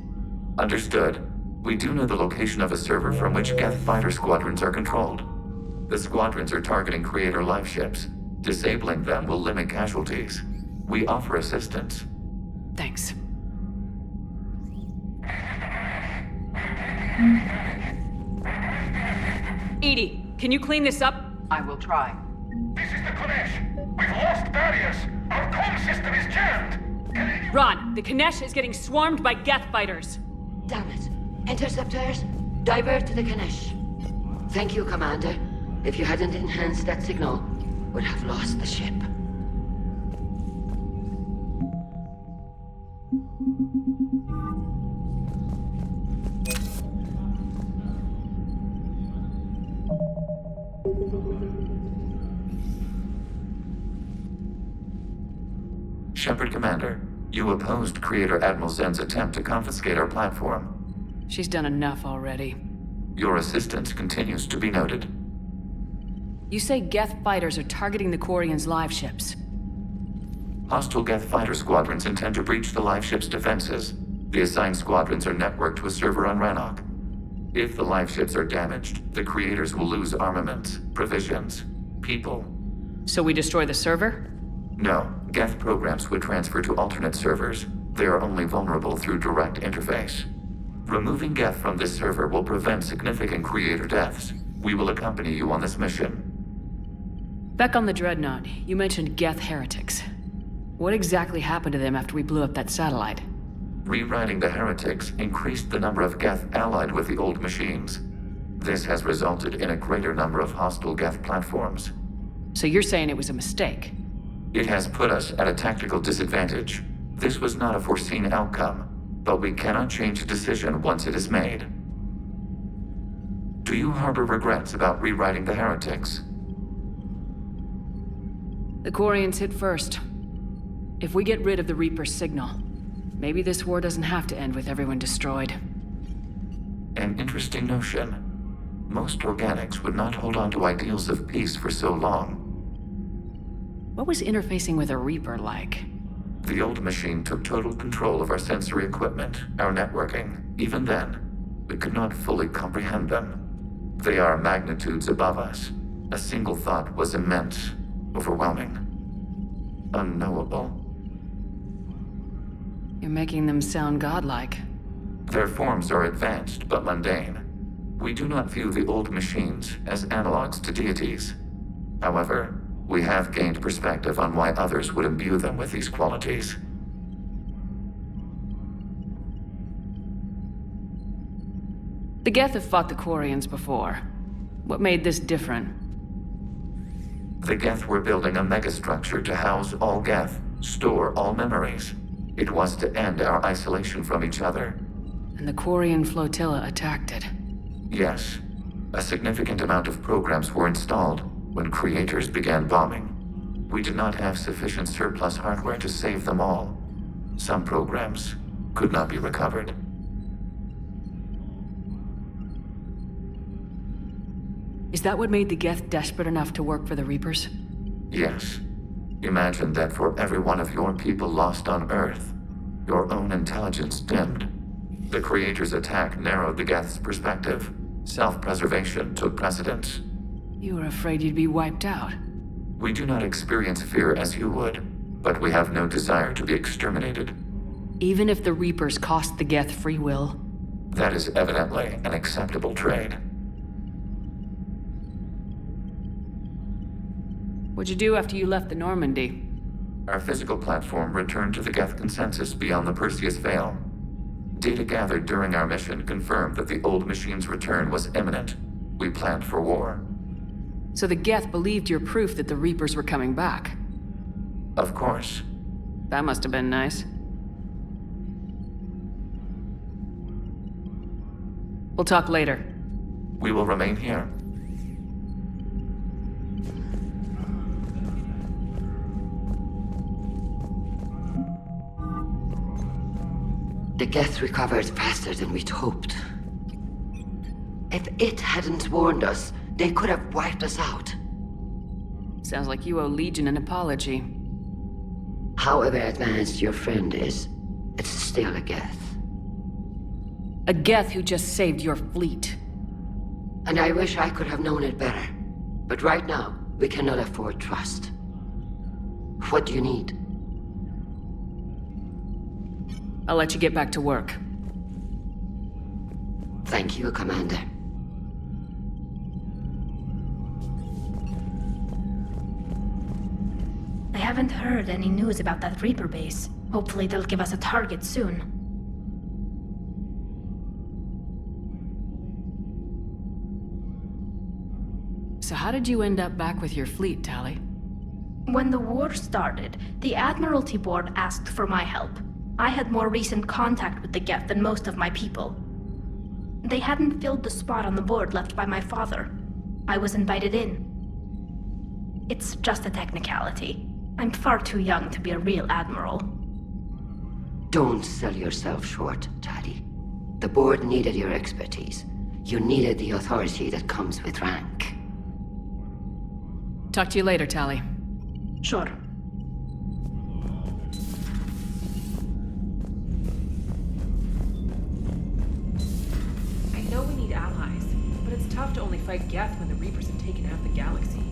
Understood. We do know the location of a server from which Geth fighter squadrons are controlled. The squadrons are targeting Creator life ships. Disabling them will limit casualties. We offer assistance. Thanks. Edie, can you clean this up? I will try. This is the Konesh. We've lost barriers. Our comm system is jammed. Ron, the Konesh is getting swarmed by Geth fighters. Damn it. Interceptors, divert to the Konesh. Thank you, Commander. If you hadn't enhanced that signal, we'd have lost the ship. Shepard, Commander, you opposed Creator Admiral Zen's attempt to confiscate our platform. She's done enough already. Your assistance continues to be noted. You say Geth fighters are targeting the Quarians' live ships. Hostile Geth fighter squadrons intend to breach the live ship's defenses. The assigned squadrons are networked to a server on Rannoch. If the live ships are damaged, the Creators will lose armaments, provisions, people. So we destroy the server? No. Geth programs would transfer to alternate servers. They are only vulnerable through direct interface. Removing Geth from this server will prevent significant Creator deaths. We will accompany you on this mission. Back on the Dreadnought, you mentioned Geth heretics. What exactly happened to them after we blew up that satellite? Rewriting the heretics increased the number of Geth allied with the old machines. This has resulted in a greater number of hostile Geth platforms. So you're saying it was a mistake? It has put us at a tactical disadvantage. This was not a foreseen outcome, but we cannot change a decision once it is made. Do you harbor regrets about rewriting the heretics? The Quarians hit first. If we get rid of the Reaper's signal, maybe this war doesn't have to end with everyone destroyed. An interesting notion. Most organics would not hold on to ideals of peace for so long. What was interfacing with a Reaper like? The old machine took total control of our sensory equipment, our networking. Even then, we could not fully comprehend them. They are magnitudes above us. A single thought was immense, overwhelming, unknowable. You're making them sound godlike. Their forms are advanced but mundane. We do not view the old machines as analogs to deities. However, we have gained perspective on why others would imbue them with these qualities. The Geth have fought the Quarians before. What made this different? The Geth were building a megastructure to house all Geth, store all memories. It was to end our isolation from each other. And the Quarian flotilla attacked it. Yes. A significant amount of programs were installed when creators began bombing. We did not have sufficient surplus hardware to save them all. Some programs could not be recovered. Is that what made the Geth desperate enough to work for the Reapers? Yes. Imagine that for every one of your people lost on Earth, your own intelligence dimmed. The Creator's attack narrowed the Geth's perspective. Self-preservation took precedence. You were afraid you'd be wiped out. We do not experience fear as you would, but we have no desire to be exterminated. Even if the Reapers cost the Geth free will? That is evidently an acceptable trade. What'd you do after you left the Normandy? Our physical platform returned to the Geth consensus beyond the Perseus Veil. Data gathered during our mission confirmed that the old machine's return was imminent. We planned for war. So the Geth believed your proof that the Reapers were coming back? Of course. That must have been nice. We'll talk later. We will remain here. The Geth recovered faster than we'd hoped. If it hadn't warned us, they could have wiped us out. Sounds like you owe Legion an apology. However advanced your friend is, it's still a Geth. A Geth who just saved your fleet. And I wish I could have known it better. But right now, we cannot afford trust. What do you need? I'll let you get back to work. Thank you, Commander. I haven't heard any news about that Reaper base. Hopefully they'll give us a target soon. So how did you end up back with your fleet, Tali? When the war started, the Admiralty Board asked for my help. I had more recent contact with the Geth than most of my people. They hadn't filled the spot on the board left by my father. I was invited in. It's just a technicality. I'm far too young to be a real admiral. Don't sell yourself short, Tali. The board needed your expertise. You needed the authority that comes with rank. Talk to you later, Tali. Sure. I know we need allies, but it's tough to only fight Geth when the Reapers have taken half the galaxy.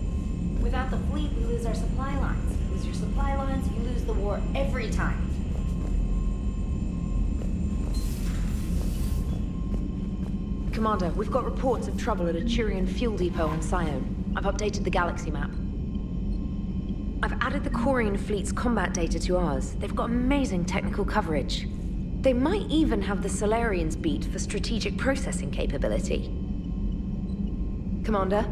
Without the fleet, we lose our supply lines. Lose your supply lines, you lose the war every time. Commander, we've got reports of trouble at a Turian fuel depot on Sione. I've updated the galaxy map. I've added the Quarian fleet's combat data to ours. They've got amazing technical coverage. They might even have the Solarians beat for strategic processing capability. Commander.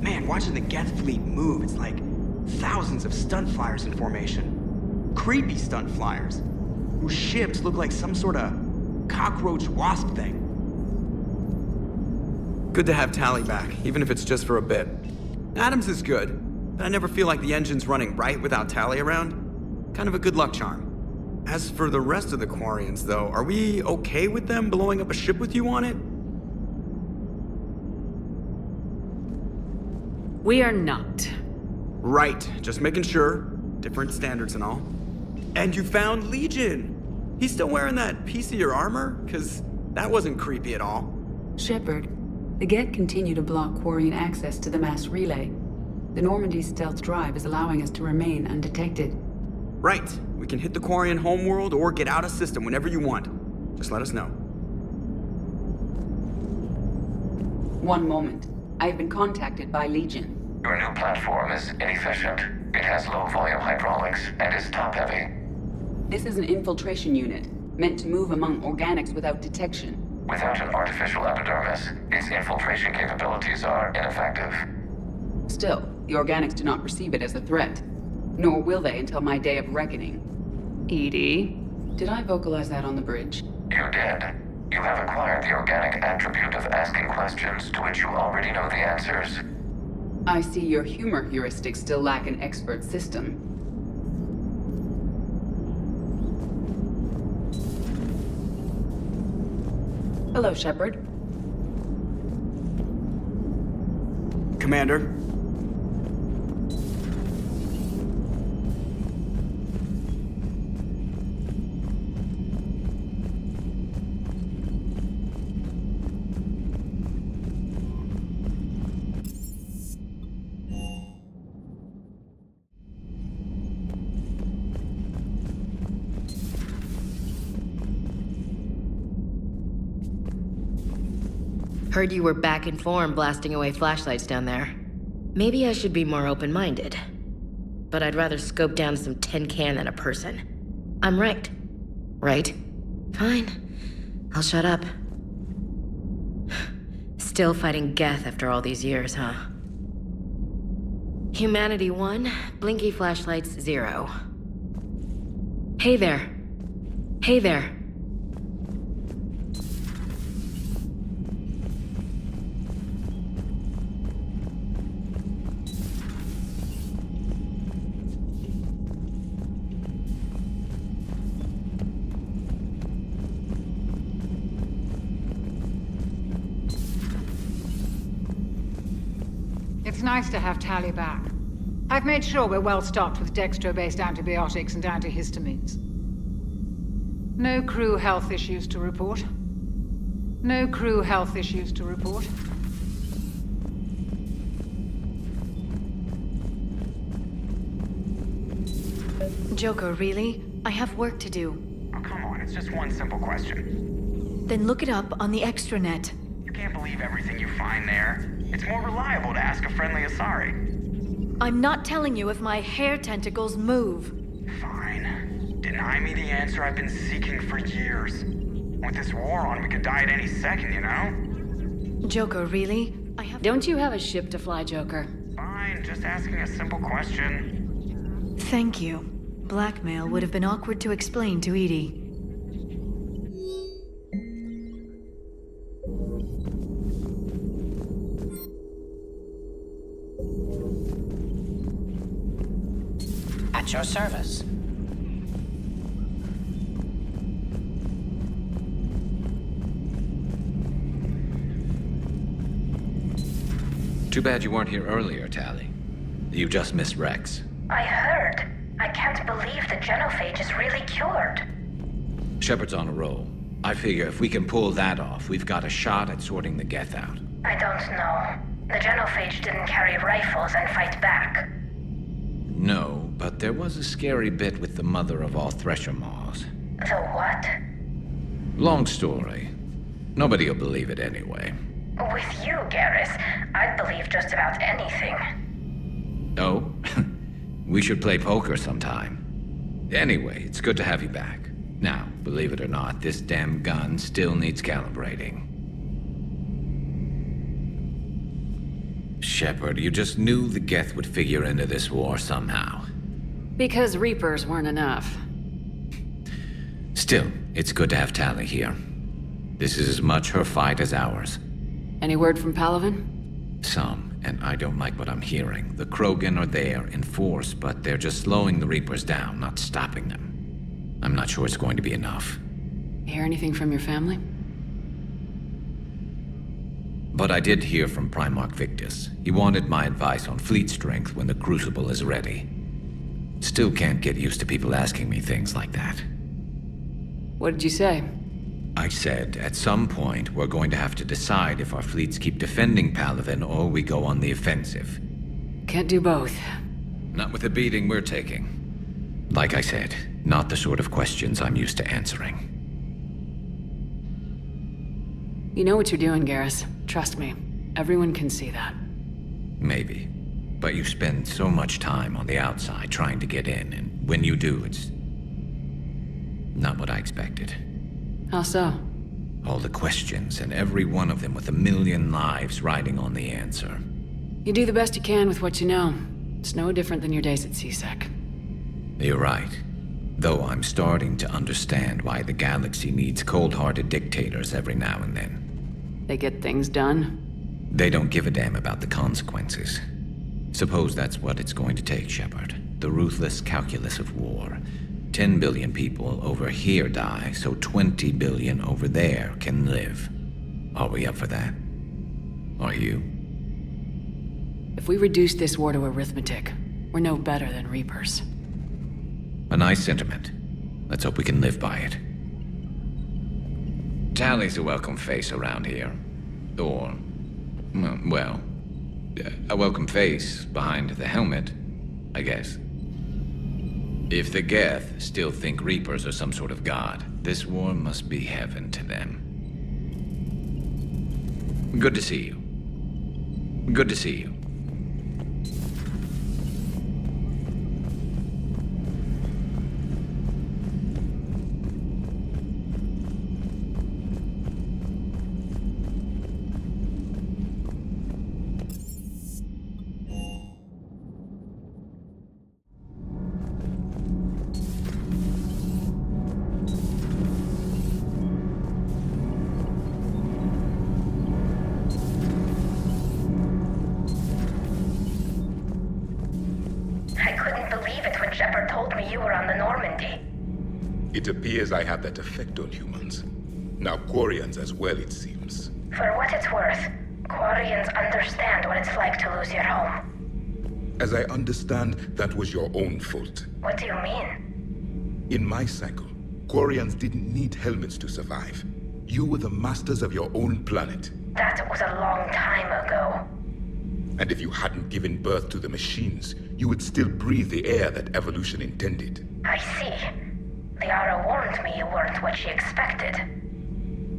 Man, watching the Geth fleet move, it's like thousands of stunt flyers in formation. Creepy stunt flyers, whose ships look like some sort of cockroach wasp thing. Good to have Tali back, even if it's just for a bit. Adams is good, but I never feel like the engine's running right without Tali around. Kind of a good luck charm. As for the rest of the Quarians, though, are we okay with them blowing up a ship with you on it? We are not. Right, just making sure. Different standards and all. And you found Legion! He's still wearing that piece of your armor? Cause that wasn't creepy at all. Shepard, the Geth continue to block Quarian access to the mass relay. The Normandy stealth drive is allowing us to remain undetected. Right, we can hit the Quarian homeworld or get out of system whenever you want. Just let us know. One moment. I have been contacted by Legion. Your new platform is inefficient. It has low-volume hydraulics and is top-heavy. This is an infiltration unit, meant to move among organics without detection. Without an artificial epidermis, its infiltration capabilities are ineffective. Still, the organics do not perceive it as a threat. Nor will they until my day of reckoning. Edie? Did I vocalize that on the bridge? You did. You have acquired the organic attribute of asking questions to which you already know the answers. I see your humor heuristics still lack an expert system. Hello, Shepard. Commander. Heard you were back in form blasting away flashlights down there. Maybe I should be more open-minded. But I'd rather scope down some tin can than a person. I'm right. Right? Fine. I'll shut up. Still fighting Geth after all these years, huh? Humanity 1, blinky flashlights 0. Hey there. Hey there. It's nice to have Tali back. I've made sure we're well stocked with dextro-based antibiotics and antihistamines. No crew health issues to report. No crew health issues to report. Joker, really? I have work to do. Oh, come on, it's just one simple question. Then look it up on the extranet. You can't believe everything you find there. It's more reliable to ask a friendly Asari. I'm not telling you if my hair tentacles move. Fine. Deny me the answer I've been seeking for years. With this war on, we could die at any second, you know? Joker, really? Don't you have a ship to fly, Joker? Fine, just asking a simple question. Thank you. Blackmail would have been awkward to explain to Edie. At your service. Too bad you weren't here earlier, Tali. You just missed Rex. I heard. I can't believe the genophage is really cured. Shepard's on a roll. I figure if we can pull that off, we've got a shot at sorting the Geth out. I don't know. The genophage didn't carry rifles and fight back. No, but there was a scary bit with the mother of all Thresher Maws. The what? Long story. Nobody'll believe it anyway. With you, Garrus, I'd believe just about anything. Oh? We should play poker sometime. Anyway, it's good to have you back. Now, believe it or not, this damn gun still needs calibrating. Shepard, you just knew the Geth would figure into this war somehow. Because Reapers weren't enough. Still, it's good to have Tali here. This is as much her fight as ours. Any word from Palaven? Some, and I don't like what I'm hearing. The Krogan are there in force, but they're just slowing the Reapers down, not stopping them. I'm not sure it's going to be enough. Hear anything from your family? But I did hear from Primarch Victus. He wanted my advice on fleet strength when the Crucible is ready. Still can't get used to people asking me things like that. What did you say? I said, at some point, we're going to have to decide if our fleets keep defending Palaven or we go on the offensive. Can't do both. Not with the beating we're taking. Like I said, not the sort of questions I'm used to answering. You know what you're doing, Garrus. Trust me. Everyone can see that. Maybe. But you spend so much time on the outside trying to get in, and when you do, it's not what I expected. How so? All the questions, and every one of them with a million lives riding on the answer. You do the best you can with what you know. It's no different than your days at CSEC. You're right. Though I'm starting to understand why the galaxy needs cold-hearted dictators every now and then. They get things done? They don't give a damn about the consequences. Suppose that's what it's going to take, Shepard. The ruthless calculus of war. 10 billion people over here die, so 20 billion over there can live. Are we up for that? Are you? If we reduce this war to arithmetic, we're no better than Reapers. A nice sentiment. Let's hope we can live by it. Tali's a welcome face around here. Or, well, a welcome face behind the helmet, I guess. If the Geth still think Reapers are some sort of god, this war must be heaven to them. Good to see you. Good to see you. Shepard told me you were on the Normandy. It appears I have that effect on humans. Now Quarians as well, it seems. For what it's worth, Quarians understand what it's like to lose your home. As I understand, that was your own fault. What do you mean? In my cycle, Quarians didn't need helmets to survive. You were the masters of your own planet. That was a long time ago. And if you hadn't given birth to the machines, you would still breathe the air that evolution intended. I see. Liara warned me you weren't what she expected.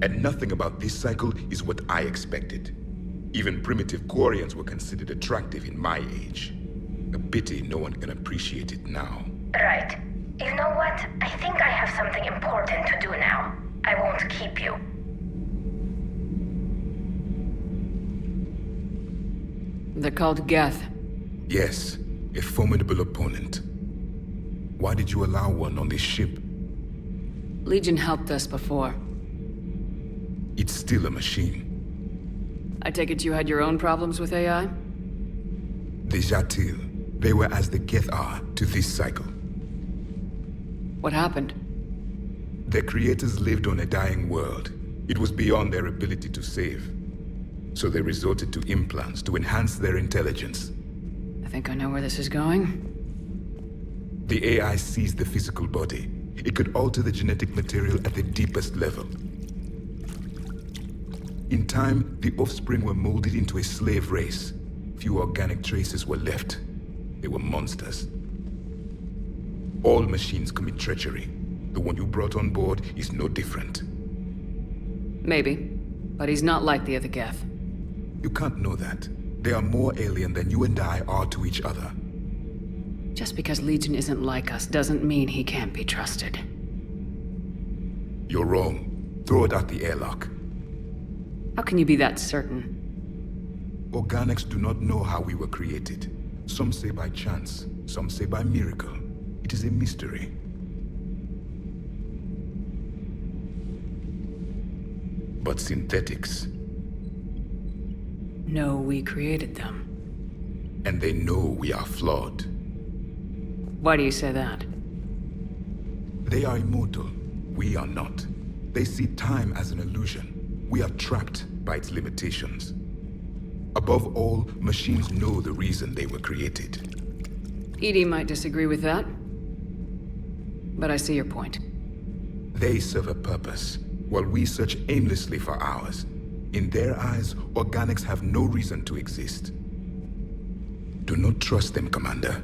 And nothing about this cycle is what I expected. Even primitive Quarians were considered attractive in my age. A pity no one can appreciate it now. Right. You know what? I think I have something important to do now. I won't keep you. They're called Geth. Yes, a formidable opponent. Why did you allow one on this ship? Legion helped us before. It's still a machine. I take it you had your own problems with AI? The Jatil. They were as the Geth are to this cycle. What happened? Their creators lived on a dying world. It was beyond their ability to save. So they resorted to implants to enhance their intelligence. I think I know where this is going. The AI seized the physical body. It could alter the genetic material at the deepest level. In time, the offspring were molded into a slave race. Few organic traces were left. They were monsters. All machines commit treachery. The one you brought on board is no different. Maybe. But he's not like the other Geth. You can't know that. They are more alien than you and I are to each other. Just because Legion isn't like us doesn't mean he can't be trusted. You're wrong. Throw it out the airlock. How can you be that certain? Organics do not know how we were created. Some say by chance, some say by miracle. It is a mystery. But synthetics. No, we created them. And they know we are flawed. Why do you say that? They are immortal. We are not. They see time as an illusion. We are trapped by its limitations. Above all, machines know the reason they were created. EDI might disagree with that. But I see your point. They serve a purpose, while we search aimlessly for ours. In their eyes, organics have no reason to exist. Do not trust them, Commander.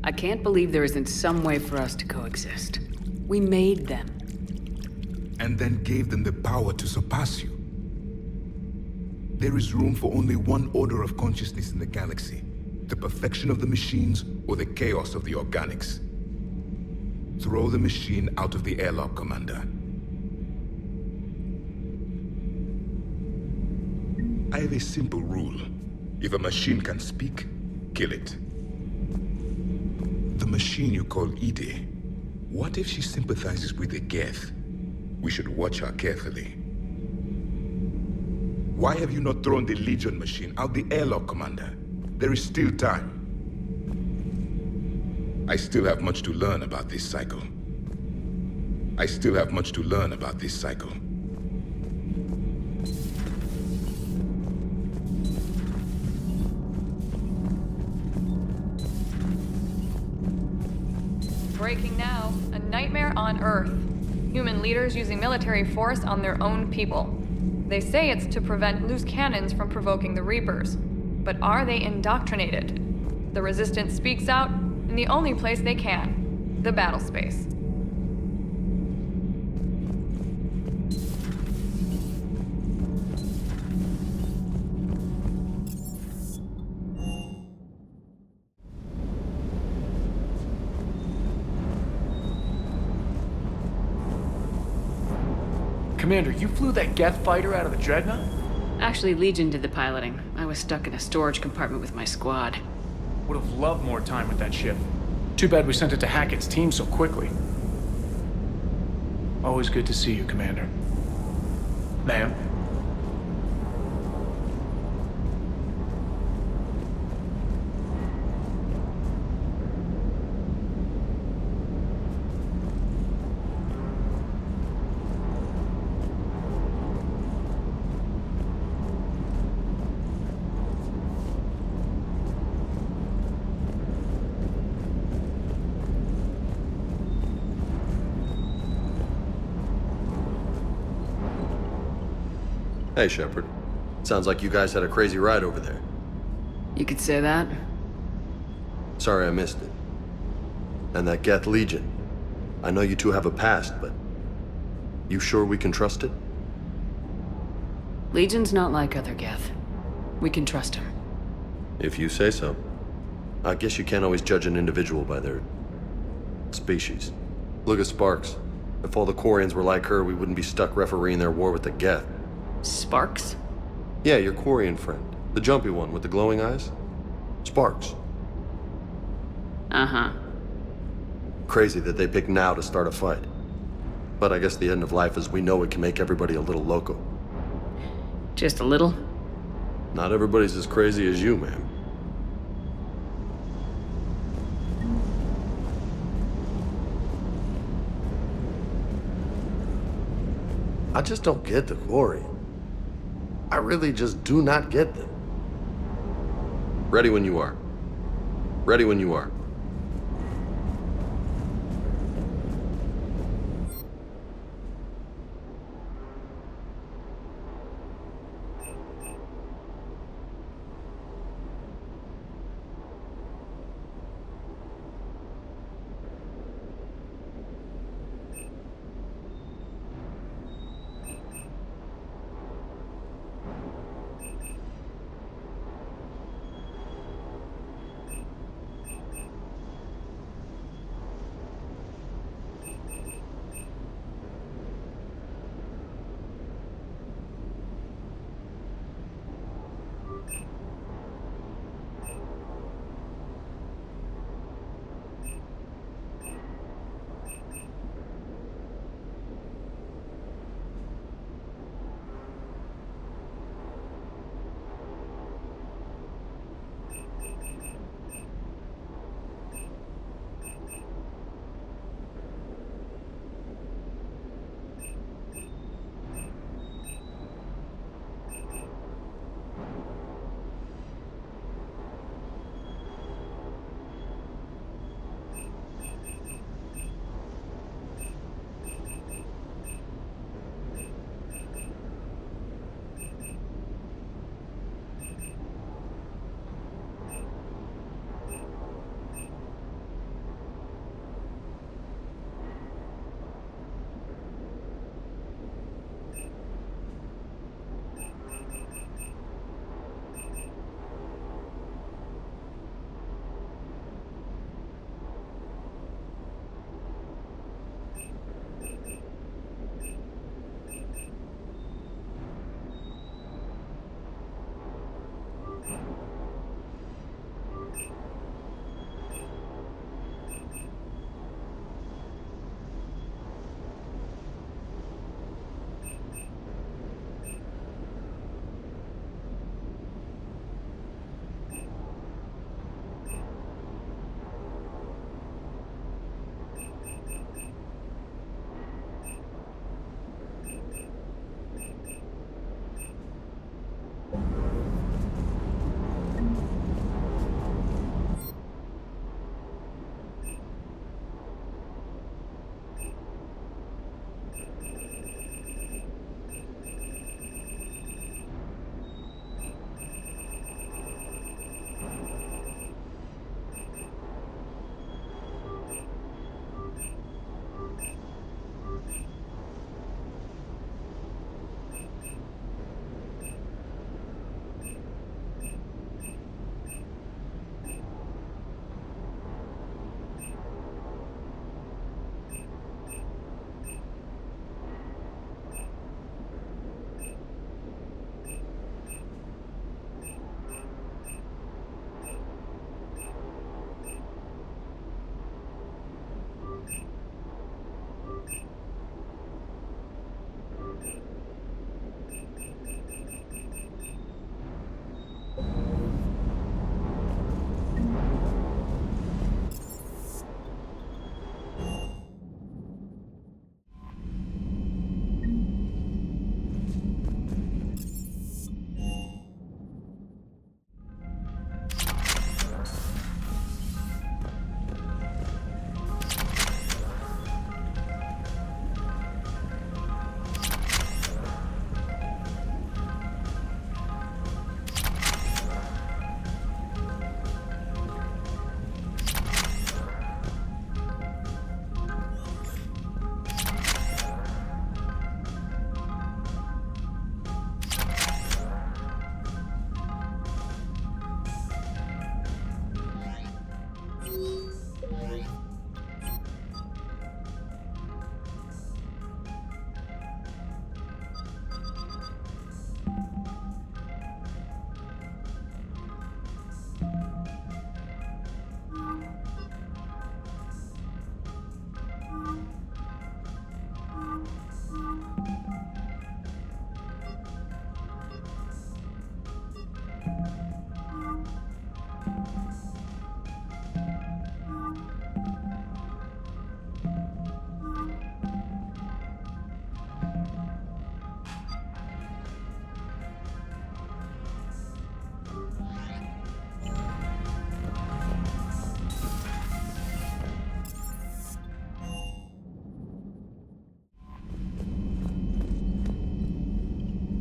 I can't believe there isn't some way for us to coexist. We made them. And then gave them the power to surpass you. There is room for only one order of consciousness in the galaxy. The perfection of the machines or the chaos of the organics. Throw the machine out of the airlock, Commander. I have a simple rule. If a machine can speak, kill it. The machine you call EDI, what if she sympathizes with the Geth? We should watch her carefully. Why have you not thrown the Legion machine out the airlock, Commander? There is still time. I still have much to learn about this cycle. Breaking now, a nightmare on Earth. Human leaders using military force on their own people. They say it's to prevent loose cannons from provoking the Reapers. But are they indoctrinated? The Resistance speaks out in the only place they can, the battle space. Commander, you flew that Geth fighter out of the Dreadnought? Actually, Legion did the piloting. I was stuck in a storage compartment with my squad. Would have loved more time with that ship. Too bad we sent it to Hackett's team so quickly. Always good to see you, Commander. Ma'am? Hey, Shepard. Sounds like you guys had a crazy ride over there. You could say that. Sorry I missed it. And that Geth Legion. I know you two have a past, but... you sure we can trust it? Legion's not like other Geth. We can trust him. If you say so. I guess you can't always judge an individual by their... species. Look at Sparks. If all the Quarians were like her, we wouldn't be stuck refereeing their war with the Geth. Sparks? Yeah, your Quarian friend. The jumpy one with the glowing eyes. Sparks. Uh-huh. Crazy that they pick now to start a fight. But I guess the end of life as we know it can make everybody a little loco. Just a little? Not everybody's as crazy as you, ma'am. I just don't get the Quarian. I really just do not get them. Ready when you are. Ready when you are.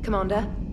Commander?